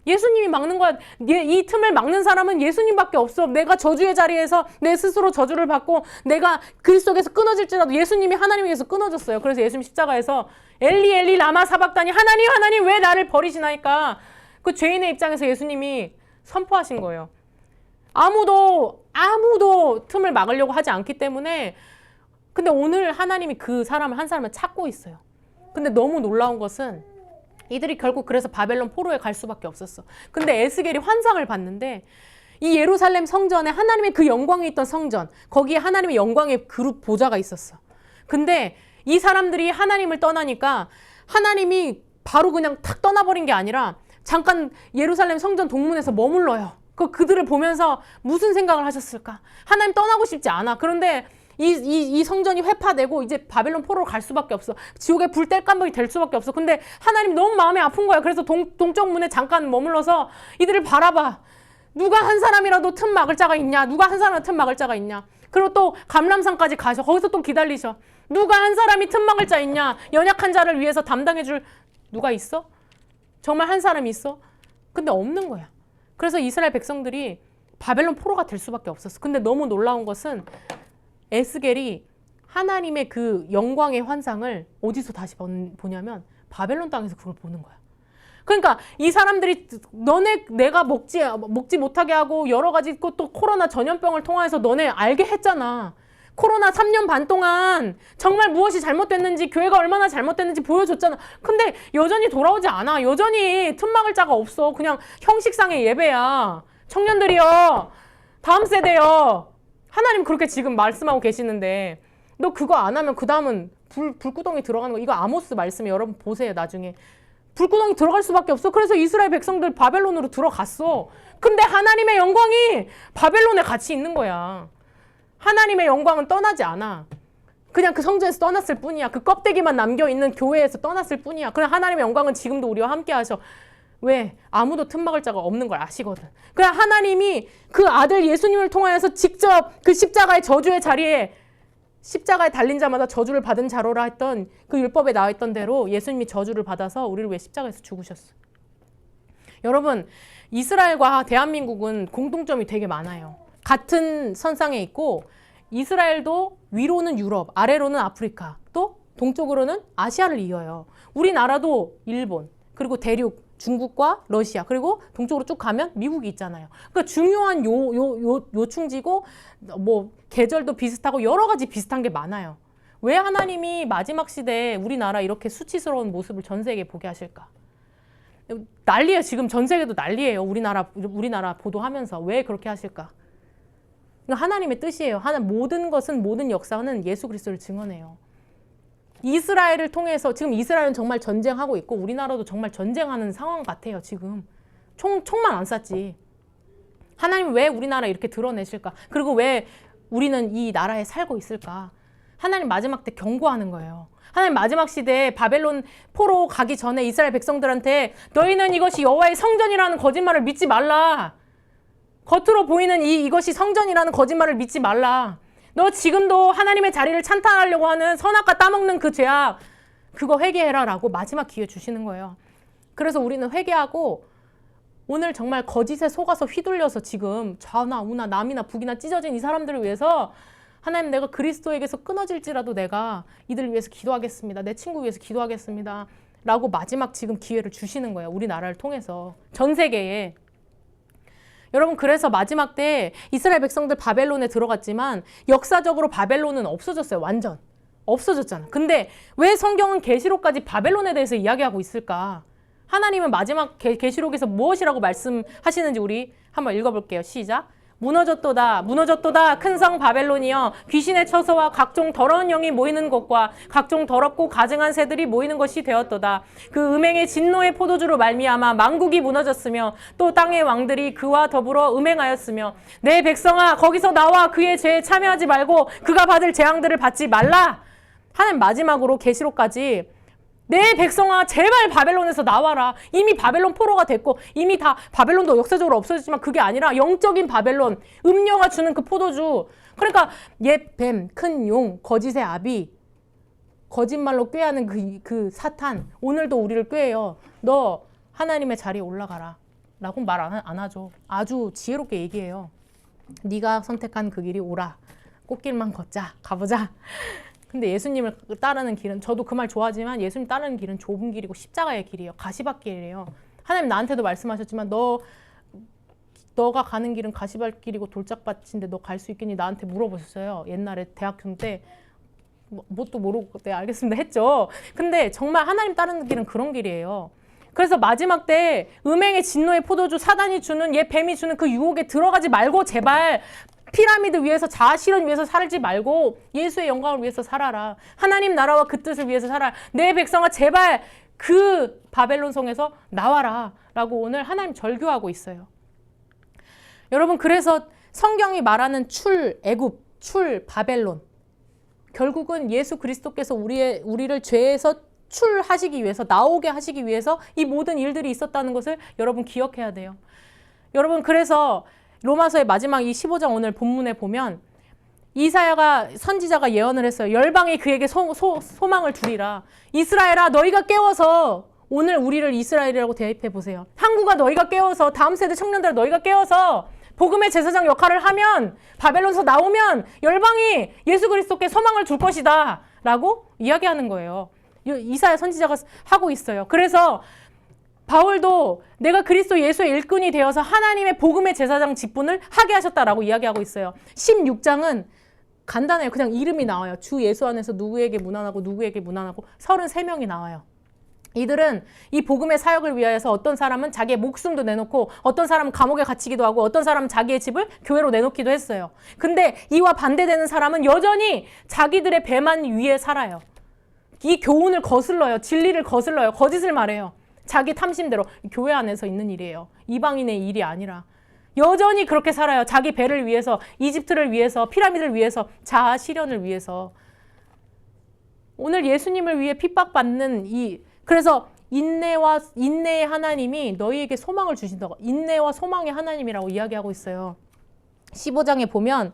예수님이 막는 거야. 이 틈을 막는 사람은 예수님밖에 없어. 내가 저주의 자리에서 내 스스로 저주를 받고 내가 그리스도에게서 끊어질지라도 예수님이 하나님에게서 끊어졌어요. 그래서 예수님 십자가에서 엘리 엘리 라마 사박다니 하나님 하나님 왜 나를 버리시나이까. 그 죄인의 입장에서 예수님이 선포하신 거예요. 아무도 틈을 막으려고 하지 않기 때문에. 근데 오늘 하나님이 그 사람을 한 사람을 찾고 있어요. 근데 너무 놀라운 것은 이들이 결국 그래서 바벨론 포로에 갈 수밖에 없었어. 근데 에스겔이 환상을 봤는데 이 예루살렘 성전에 하나님의 그 영광이 있던 성전, 거기에 하나님의 영광의 그룹 보좌가 있었어. 근데 이 사람들이 하나님을 떠나니까 하나님이 바로 그냥 탁 떠나버린 게 아니라 잠깐 예루살렘 성전 동문에서 머물러요. 그들을 보면서 무슨 생각을 하셨을까? 하나님 떠나고 싶지 않아. 그런데 이 성전이 회파되고 이제 바벨론 포로로 갈 수밖에 없어. 지옥의 불 땔감이 될 수밖에 없어. 근데 하나님 너무 마음이 아픈 거야. 그래서 동쪽 문에 잠깐 머물러서 이들을 바라봐. 누가 한 사람이라도 틈 막을 자가 있냐? 누가 한 사람이라도 틈 막을 자가 있냐? 그리고 또 감람산까지 가셔. 거기서 또 기다리셔. 누가 한 사람이 틈 막을 자 있냐? 연약한 자를 위해서 담당해줄 누가 있어? 정말 한 사람이 있어? 근데 없는 거야. 그래서 이스라엘 백성들이 바벨론 포로가 될 수밖에 없었어. 근데 너무 놀라운 것은 에스겔이 하나님의 그 영광의 환상을 어디서 다시 보냐면 바벨론 땅에서 그걸 보는 거야. 그러니까 이 사람들이 내가 먹지 못하게 하고 여러 가지 또 코로나 전염병을 통해서 너네 알게 했잖아. 코로나 3년 반 동안 정말 무엇이 잘못됐는지 교회가 얼마나 잘못됐는지 보여줬잖아. 근데 여전히 돌아오지 않아. 여전히 틈 막을 자가 없어. 그냥 형식상의 예배야. 청년들이여, 다음 세대여, 하나님 그렇게 지금 말씀하고 계시는데 너 그거 안 하면 그 다음은 불구덩이 들어가는 거. 이거 아모스 말씀이 여러분 보세요. 나중에 불구덩이 들어갈 수밖에 없어. 그래서 이스라엘 백성들 바벨론으로 들어갔어. 근데 하나님의 영광이 바벨론에 같이 있는 거야. 하나님의 영광은 떠나지 않아. 그냥 그 성전에서 떠났을 뿐이야. 그 껍데기만 남겨있는 교회에서 떠났을 뿐이야. 그냥 하나님의 영광은 지금도 우리와 함께 하셔. 왜? 아무도 틈 막을 자가 없는 걸 아시거든. 그냥 하나님이 그 아들 예수님을 통하여서 직접 그 십자가의 저주의 자리에 십자가에 달린 자마다 저주를 받은 자로라 했던 그 율법에 나와 있던 대로 예수님이 저주를 받아서 우리를 위해 십자가에서 죽으셨어. 여러분, 이스라엘과 대한민국은 공통점이 되게 많아요. 같은 선상에 있고 이스라엘도 위로는 유럽, 아래로는 아프리카, 또 동쪽으로는 아시아를 이어요. 우리나라도 일본, 그리고 중국과 러시아, 그리고 동쪽으로 쭉 가면 미국이 있잖아요. 그러니까 중요한 요충지고 뭐 계절도 비슷하고 여러 가지 비슷한 게 많아요. 왜 하나님이 마지막 시대에 우리나라 이렇게 수치스러운 모습을 전 세계에 보게 하실까? 난리예요. 지금 전 세계도 난리예요. 우리나라 보도하면서 왜 그렇게 하실까? 하나님의 뜻이에요. 모든 역사는 예수 그리스도를 증언해요. 이스라엘을 통해서 지금 이스라엘은 정말 전쟁하고 있고 우리나라도 정말 전쟁하는 상황 같아요. 지금 총만 안 쐈지. 하나님 왜 우리나라 이렇게 드러내실까? 그리고 왜 우리는 이 나라에 살고 있을까? 하나님 마지막 때 경고하는 거예요. 하나님 마지막 시대에 바벨론 포로 가기 전에 이스라엘 백성들한테 너희는 이것이 여호와의 성전이라는 거짓말을 믿지 말라. 겉으로 보이는 이것이 성전이라는 거짓말을 믿지 말라. 너 지금도 하나님의 자리를 찬탄하려고 하는 선악과 따먹는 그 죄악, 그거 회개해라 라고 마지막 기회 주시는 거예요. 그래서 우리는 회개하고 오늘 정말 거짓에 속아서 휘둘려서 지금 좌나 우나 남이나 북이나 찢어진 이 사람들을 위해서 하나님, 내가 그리스도에게서 끊어질지라도 내가 이들을 위해서 기도하겠습니다. 내 친구 위해서 기도하겠습니다. 라고 마지막 지금 기회를 주시는 거예요. 우리나라를 통해서. 전 세계에. 여러분, 그래서 마지막 때 이스라엘 백성들 바벨론에 들어갔지만 역사적으로 바벨론은 없어졌어요. 완전. 없어졌잖아. 근데 왜 성경은 계시록까지 바벨론에 대해서 이야기하고 있을까? 하나님은 마지막 계시록에서 무엇이라고 말씀하시는지 우리 한번 읽어볼게요. 시작. 무너졌도다 무너졌도다 큰 성 바벨론이여, 귀신의 처소와 각종 더러운 영이 모이는 곳과 각종 더럽고 가증한 새들이 모이는 것이 되었도다. 그 음행의 진노의 포도주로 말미암아 만국이 무너졌으며 또 땅의 왕들이 그와 더불어 음행하였으며, 내 백성아 거기서 나와 그의 죄에 참여하지 말고 그가 받을 재앙들을 받지 말라. 하나님 마지막으로 계시록까지 내 백성아 제발 바벨론에서 나와라. 이미 바벨론 포로가 됐고 이미 다 바벨론도 역사적으로 없어졌지만 그게 아니라 영적인 바벨론, 음녀가 주는 그 포도주, 그러니까 옛 뱀, 큰 용, 거짓의 아비, 거짓말로 꾀하는 그 사탄, 오늘도 우리를 꾀해요. 너 하나님의 자리에 올라가라 라고 말 안 하죠. 아주 지혜롭게 얘기해요. 네가 선택한 그 길이 오라. 꽃길만 걷자. 가보자. 근데 예수님을 따르는 길은, 저도 그 말 좋아하지만 예수님 따르는 길은 좁은 길이고 십자가의 길이에요. 가시밭길이에요. 하나님 나한테도 말씀하셨지만 너가 가는 길은 가시밭길이고 돌짝밭인데 너 갈 수 있겠니? 나한테 물어보셨어요. 옛날에 대학교 때. 뭣도 모르고 네 알겠습니다 했죠. 근데 정말 하나님 따르는 길은 그런 길이에요. 그래서 마지막 때 음행의 진노의 포도주, 사단이 주는, 옛 뱀이 주는 그 유혹에 들어가지 말고 제발 피라미드 위에서, 자아실현 위해서 살지 말고 예수의 영광을 위해서 살아라. 하나님 나라와 그 뜻을 위해서 살아라. 내 백성아 제발 그 바벨론 성에서 나와라 라고 오늘 하나님 절규하고 있어요. 여러분, 그래서 성경이 말하는 출 애굽, 출 바벨론, 결국은 예수 그리스도께서 우리를 죄에서 출하시기 위해서, 나오게 하시기 위해서 이 모든 일들이 있었다는 것을 여러분 기억해야 돼요. 여러분, 그래서 로마서의 마지막 이 15장 오늘 본문에 보면 이사야가, 선지자가 예언을 했어요. 열방이 그에게 소망을 두리라. 이스라엘아 너희가 깨워서, 오늘 우리를 이스라엘이라고 대입해 보세요. 항구가 너희가 깨워서, 다음 세대 청년들 너희가 깨워서 복음의 제사장 역할을 하면, 바벨론에서 나오면 열방이 예수 그리스도께 소망을 줄 것이다 라고 이야기하는 거예요. 이사야 선지자가 하고 있어요. 그래서 바울도 내가 그리스도 예수의 일꾼이 되어서 하나님의 복음의 제사장 직분을 하게 하셨다라고 이야기하고 있어요. 16장은 간단해요. 그냥 이름이 나와요. 주 예수 안에서 누구에게 무난하고 누구에게 무난하고 33명이 나와요. 이들은 이 복음의 사역을 위하여서 어떤 사람은 자기의 목숨도 내놓고, 어떤 사람은 감옥에 갇히기도 하고, 어떤 사람은 자기의 집을 교회로 내놓기도 했어요. 근데 이와 반대되는 사람은 여전히 자기들의 배만 위에 살아요. 이 교훈을 거슬러요. 진리를 거슬러요. 거짓을 말해요. 자기 탐심대로. 교회 안에서 있는 일이에요. 이방인의 일이 아니라. 여전히 그렇게 살아요. 자기 배를 위해서, 이집트를 위해서, 피라미드를 위해서, 자아 실현을 위해서. 오늘 예수님을 위해 핍박받는 그래서 인내의 하나님이 너희에게 소망을 주신다고, 인내와 소망의 하나님이라고 이야기하고 있어요. 15장에 보면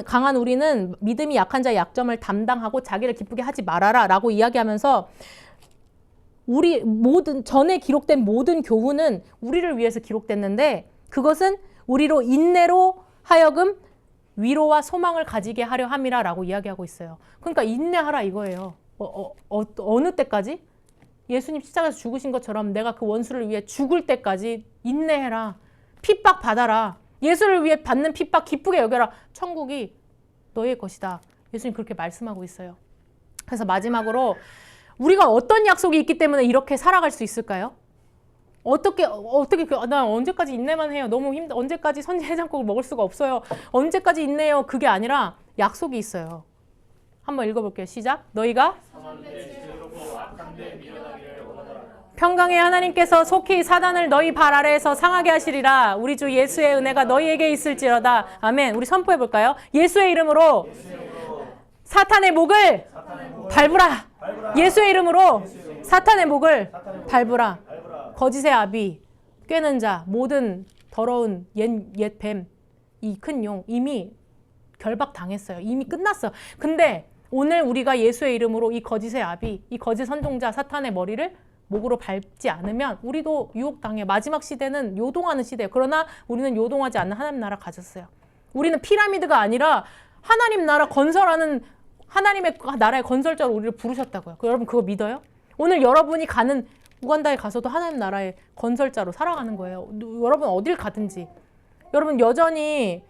강한 우리는 믿음이 약한 자의 약점을 담당하고 자기를 기쁘게 하지 말아라 라고 이야기하면서, 우리 전에 기록된 모든 교훈은 우리를 위해서 기록됐는데, 그것은 우리로 인내로 하여금 위로와 소망을 가지게 하려 함이라 라고 이야기하고 있어요. 그러니까 인내하라 이거예요. 어느 때까지? 예수님 십자가에서 죽으신 것처럼 내가 그 원수를 위해 죽을 때까지 인내해라. 핍박 받아라. 예수를 위해 받는 핍박 기쁘게 여겨라. 천국이 너의 것이다. 예수님 그렇게 말씀하고 있어요. 그래서 마지막으로 우리가 어떤 약속이 있기 때문에 이렇게 살아갈 수 있을까요? 나 언제까지 인내만 해요. 너무 언제까지 선지해장국을 먹을 수가 없어요. 언제까지 인내해요. 그게 아니라 약속이 있어요. 한번 읽어볼게요. 시작. 너희가 평강의 하나님께서 속히 사단을 너희 발 아래에서 상하게 하시리라. 우리 주 예수의 은혜가 너희에게 있을지어다. 아멘. 우리 선포해볼까요? 예수의 이름으로 사탄의 목을 밟으라. 예수의 이름으로 사탄의 목을 밟으라. 거짓의 아비, 꾀는 자, 모든 더러운 옛 뱀, 이 큰 용 이미 결박당했어요. 이미 끝났어요. 근데 오늘 우리가 예수의 이름으로 이 거짓의 아비, 이 거짓 선동자 사탄의 머리를 목으로 밟지 않으면 우리도 유혹당해. 마지막 시대는 요동하는 시대예요. 그러나 우리는 요동하지 않는 하나님 나라 가졌어요. 우리는 피라미드가 아니라 하나님 나라 건설하는 하나님의 나라의 건설자로 우리를 부르셨다고요. 여러분 그거 믿어요? 오늘 여러분이 가는 우간다에 가서도 하나님 나라의 건설자로 살아가는 거예요. 여러분 어딜 가든지. 여러분 여전히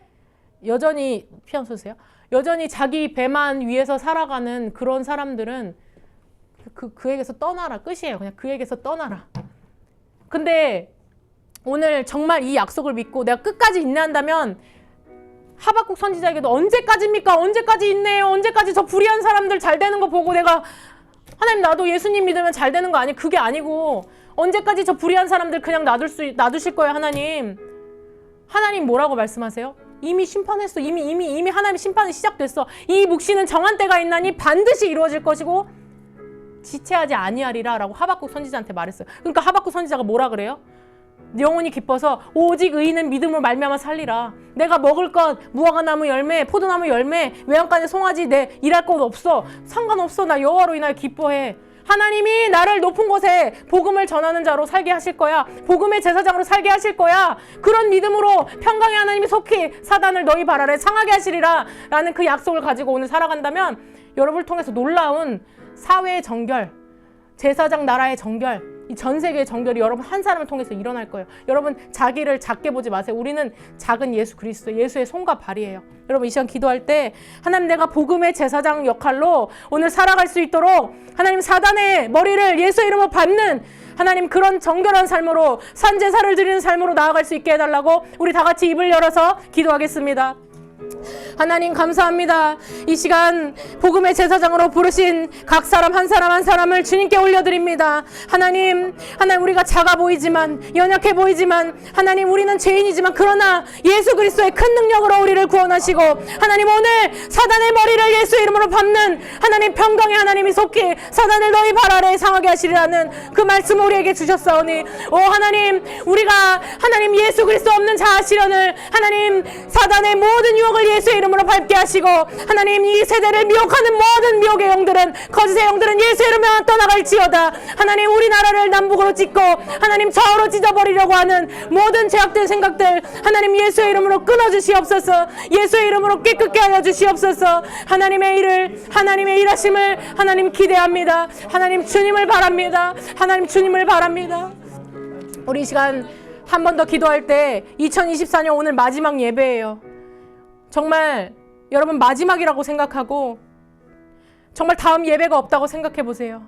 피아노 쳐주세요. 여전히 자기 배만 위해서 살아가는 그런 사람들은 그에게서 떠나라. 끝이에요. 그냥 그에게서 떠나라. 근데 오늘 정말 이 약속을 믿고 내가 끝까지 인내한다면 하박국 선지자에게도 언제까지입니까? 언제까지 인내해요? 언제까지 저 불의한 사람들 잘 되는 거 보고 내가 하나님 나도 예수님 믿으면 잘 되는 거 아니? 그게 아니고 언제까지 저 불의한 사람들 그냥 놔두실 거예요, 하나님? 하나님 뭐라고 말씀하세요? 이미 심판했어. 이미 하나님 심판이 시작됐어. 이 묵시는 정한 때가 있나니 반드시 이루어질 것이고 지체하지 아니하리라 라고 하박국 선지자한테 말했어요. 그러니까 하박국 선지자가 뭐라 그래요? 영혼이 기뻐서 오직 의인은 믿음으로 말미암아 살리라. 내가 먹을 것, 무화과나무 열매, 포도나무 열매, 외양간에 송아지, 내 일할 것 없어. 상관없어. 나 여호와로 인하여 기뻐해. 하나님이 나를 높은 곳에 복음을 전하는 자로 살게 하실 거야. 복음의 제사장으로 살게 하실 거야. 그런 믿음으로 평강의 하나님이 속히 사단을 너희 발 아래 상하게 하시리라 라는 그 약속을 가지고 오늘 살아간다면 여러분을 통해서 놀라운 사회의 정결, 제사장 나라의 정결, 이 전 세계의 정결이 여러분 한 사람을 통해서 일어날 거예요. 여러분 자기를 작게 보지 마세요. 우리는 작은 예수 그리스도, 예수의 손과 발이에요. 여러분 이 시간 기도할 때 하나님 내가 복음의 제사장 역할로 오늘 살아갈 수 있도록 하나님 사단의 머리를 예수의 이름으로 밟는 하나님 그런 정결한 삶으로 산제사를 드리는 삶으로 나아갈 수 있게 해달라고 우리 다 같이 입을 열어서 기도하겠습니다. 하나님 감사합니다. 이 시간 복음의 제사장으로 부르신 각 사람 한 사람을 주님께 올려드립니다. 하나님 우리가 작아 보이지만 연약해 보이지만 하나님 우리는 죄인이지만 그러나 예수 그리스도의 큰 능력으로 우리를 구원하시고 하나님 오늘 사단의 머리를 예수 이름으로 밟는 하나님 평강의 하나님이 속히 사단을 너희 발 아래에 상하게 하시리라는 그 말씀을 우리에게 주셨사오니 오 하나님 우리가 하나님 예수 그리스도 없는 자아 실현을 하나님 사단의 모든 유혹을 예수의 이름으로 밟게 하시고 하나님 이 세대를 미혹하는 모든 미혹의 영들은 거짓의 영들은 예수의 이름으로 떠나갈지어다. 하나님 우리나라를 남북으로 찢고 하나님 좌우로 찢어버리려고 하는 모든 죄악된 생각들 하나님 예수의 이름으로 끊어주시옵소서. 예수의 이름으로 깨끗게 하여 주시옵소서. 하나님의 일하심을 하나님 기대합니다. 하나님 주님을 바랍니다. 하나님 주님을 바랍니다. 우리 이 시간 한 번 더 기도할 때 2024년 오늘 마지막 예배예요. 정말 여러분 마지막이라고 생각하고 정말 다음 예배가 없다고 생각해 보세요.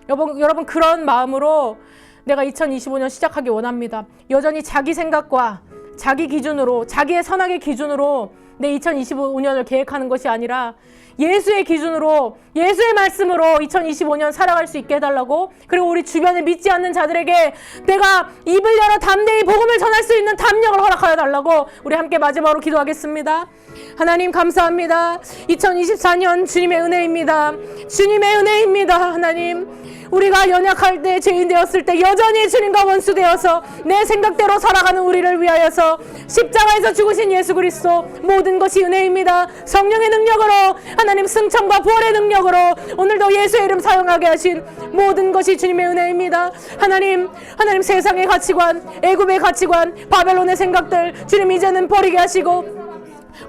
여러분 그런 마음으로 내가 2025년 시작하기 원합니다. 여전히 자기 생각과 자기 기준으로 자기의 선악의 기준으로 내 2025년을 계획하는 것이 아니라 예수의 기준으로 예수의 말씀으로 2025년 살아갈 수 있게 해달라고 그리고 우리 주변에 믿지 않는 자들에게 내가 입을 열어 담대히 복음을 전할 수 있는 담력을 허락하여 달라고 우리 함께 마지막으로 기도하겠습니다. 하나님 감사합니다. 2024년 주님의 은혜입니다. 주님의 은혜입니다. 하나님 우리가 연약할 때 죄인 되었을 때 여전히 주님과 원수 되어서 내 생각대로 살아가는 우리를 위하여서 십자가에서 죽으신 예수 그리스도 모든 것이 은혜입니다. 성령의 능력으로 하나님 승천과 부활의 능력으로 오늘도 예수의 이름 사용하게 하신 모든 것이 주님의 은혜입니다. 하나님 세상의 가치관, 애굽의 가치관, 바벨론의 생각들 주님 이제는 버리게 하시고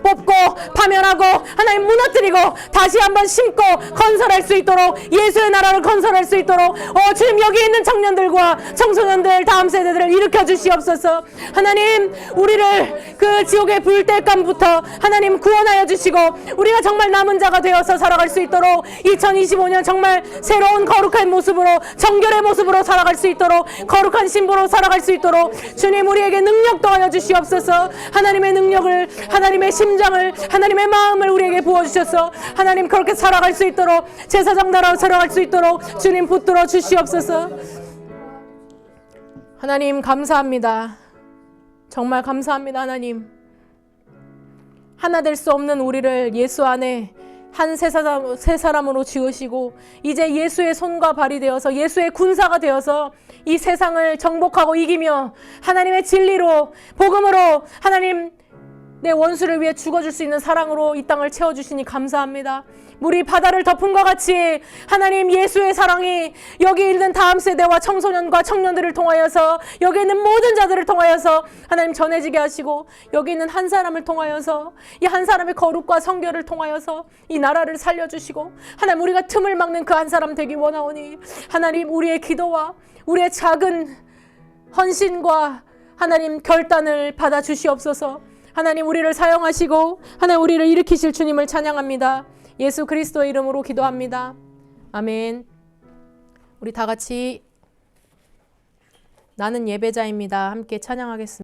뽑고 파멸하고 하나님 무너뜨리고 다시 한번 심고 건설할 수 있도록 예수의 나라를 건설할 수 있도록 주님 여기 있는 청년들과 청소년들 다음 세대들을 일으켜 주시옵소서. 하나님 우리를 그 지옥의 불때감부터 하나님 구원하여 주시고 우리가 정말 남은 자가 되어서 살아갈 수 있도록 2025년 정말 새로운 거룩한 모습으로 정결의 모습으로 살아갈 수 있도록 거룩한 신부로 살아갈 수 있도록 주님 우리에게 능력 더하여 주시옵소서. 하나님의 능력을 하나님의 심장을 하나님의 마음을 우리에게 부어주셔서 하나님 그렇게 살아갈 수 있도록 제사장 나라로 살아갈 수 있도록 주님 붙들어 주시옵소서. 하나님 감사합니다. 정말 감사합니다. 하나님 하나 될 수 없는 우리를 예수 안에 한 새 사람으로 지으시고 이제 예수의 손과 발이 되어서 예수의 군사가 되어서 이 세상을 정복하고 이기며 하나님의 진리로 복음으로 하나님 내 원수를 위해 죽어줄 수 있는 사랑으로 이 땅을 채워주시니 감사합니다. 물이 바다를 덮은 것 같이 하나님 예수의 사랑이 여기 있는 다음 세대와 청소년과 청년들을 통하여서 여기 있는 모든 자들을 통하여서 하나님 전해지게 하시고 여기 있는 한 사람을 통하여서 이 한 사람의 거룩과 성결을 통하여서 이 나라를 살려주시고 하나님 우리가 틈을 막는 그 한 사람 되기 원하오니 하나님 우리의 기도와 우리의 작은 헌신과 하나님 결단을 받아주시옵소서. 하나님 우리를 사용하시고 하나님 우리를 일으키실 주님을 찬양합니다. 예수 그리스도의 이름으로 기도합니다. 아멘. 우리 다 같이 나는 예배자입니다. 함께 찬양하겠습니다.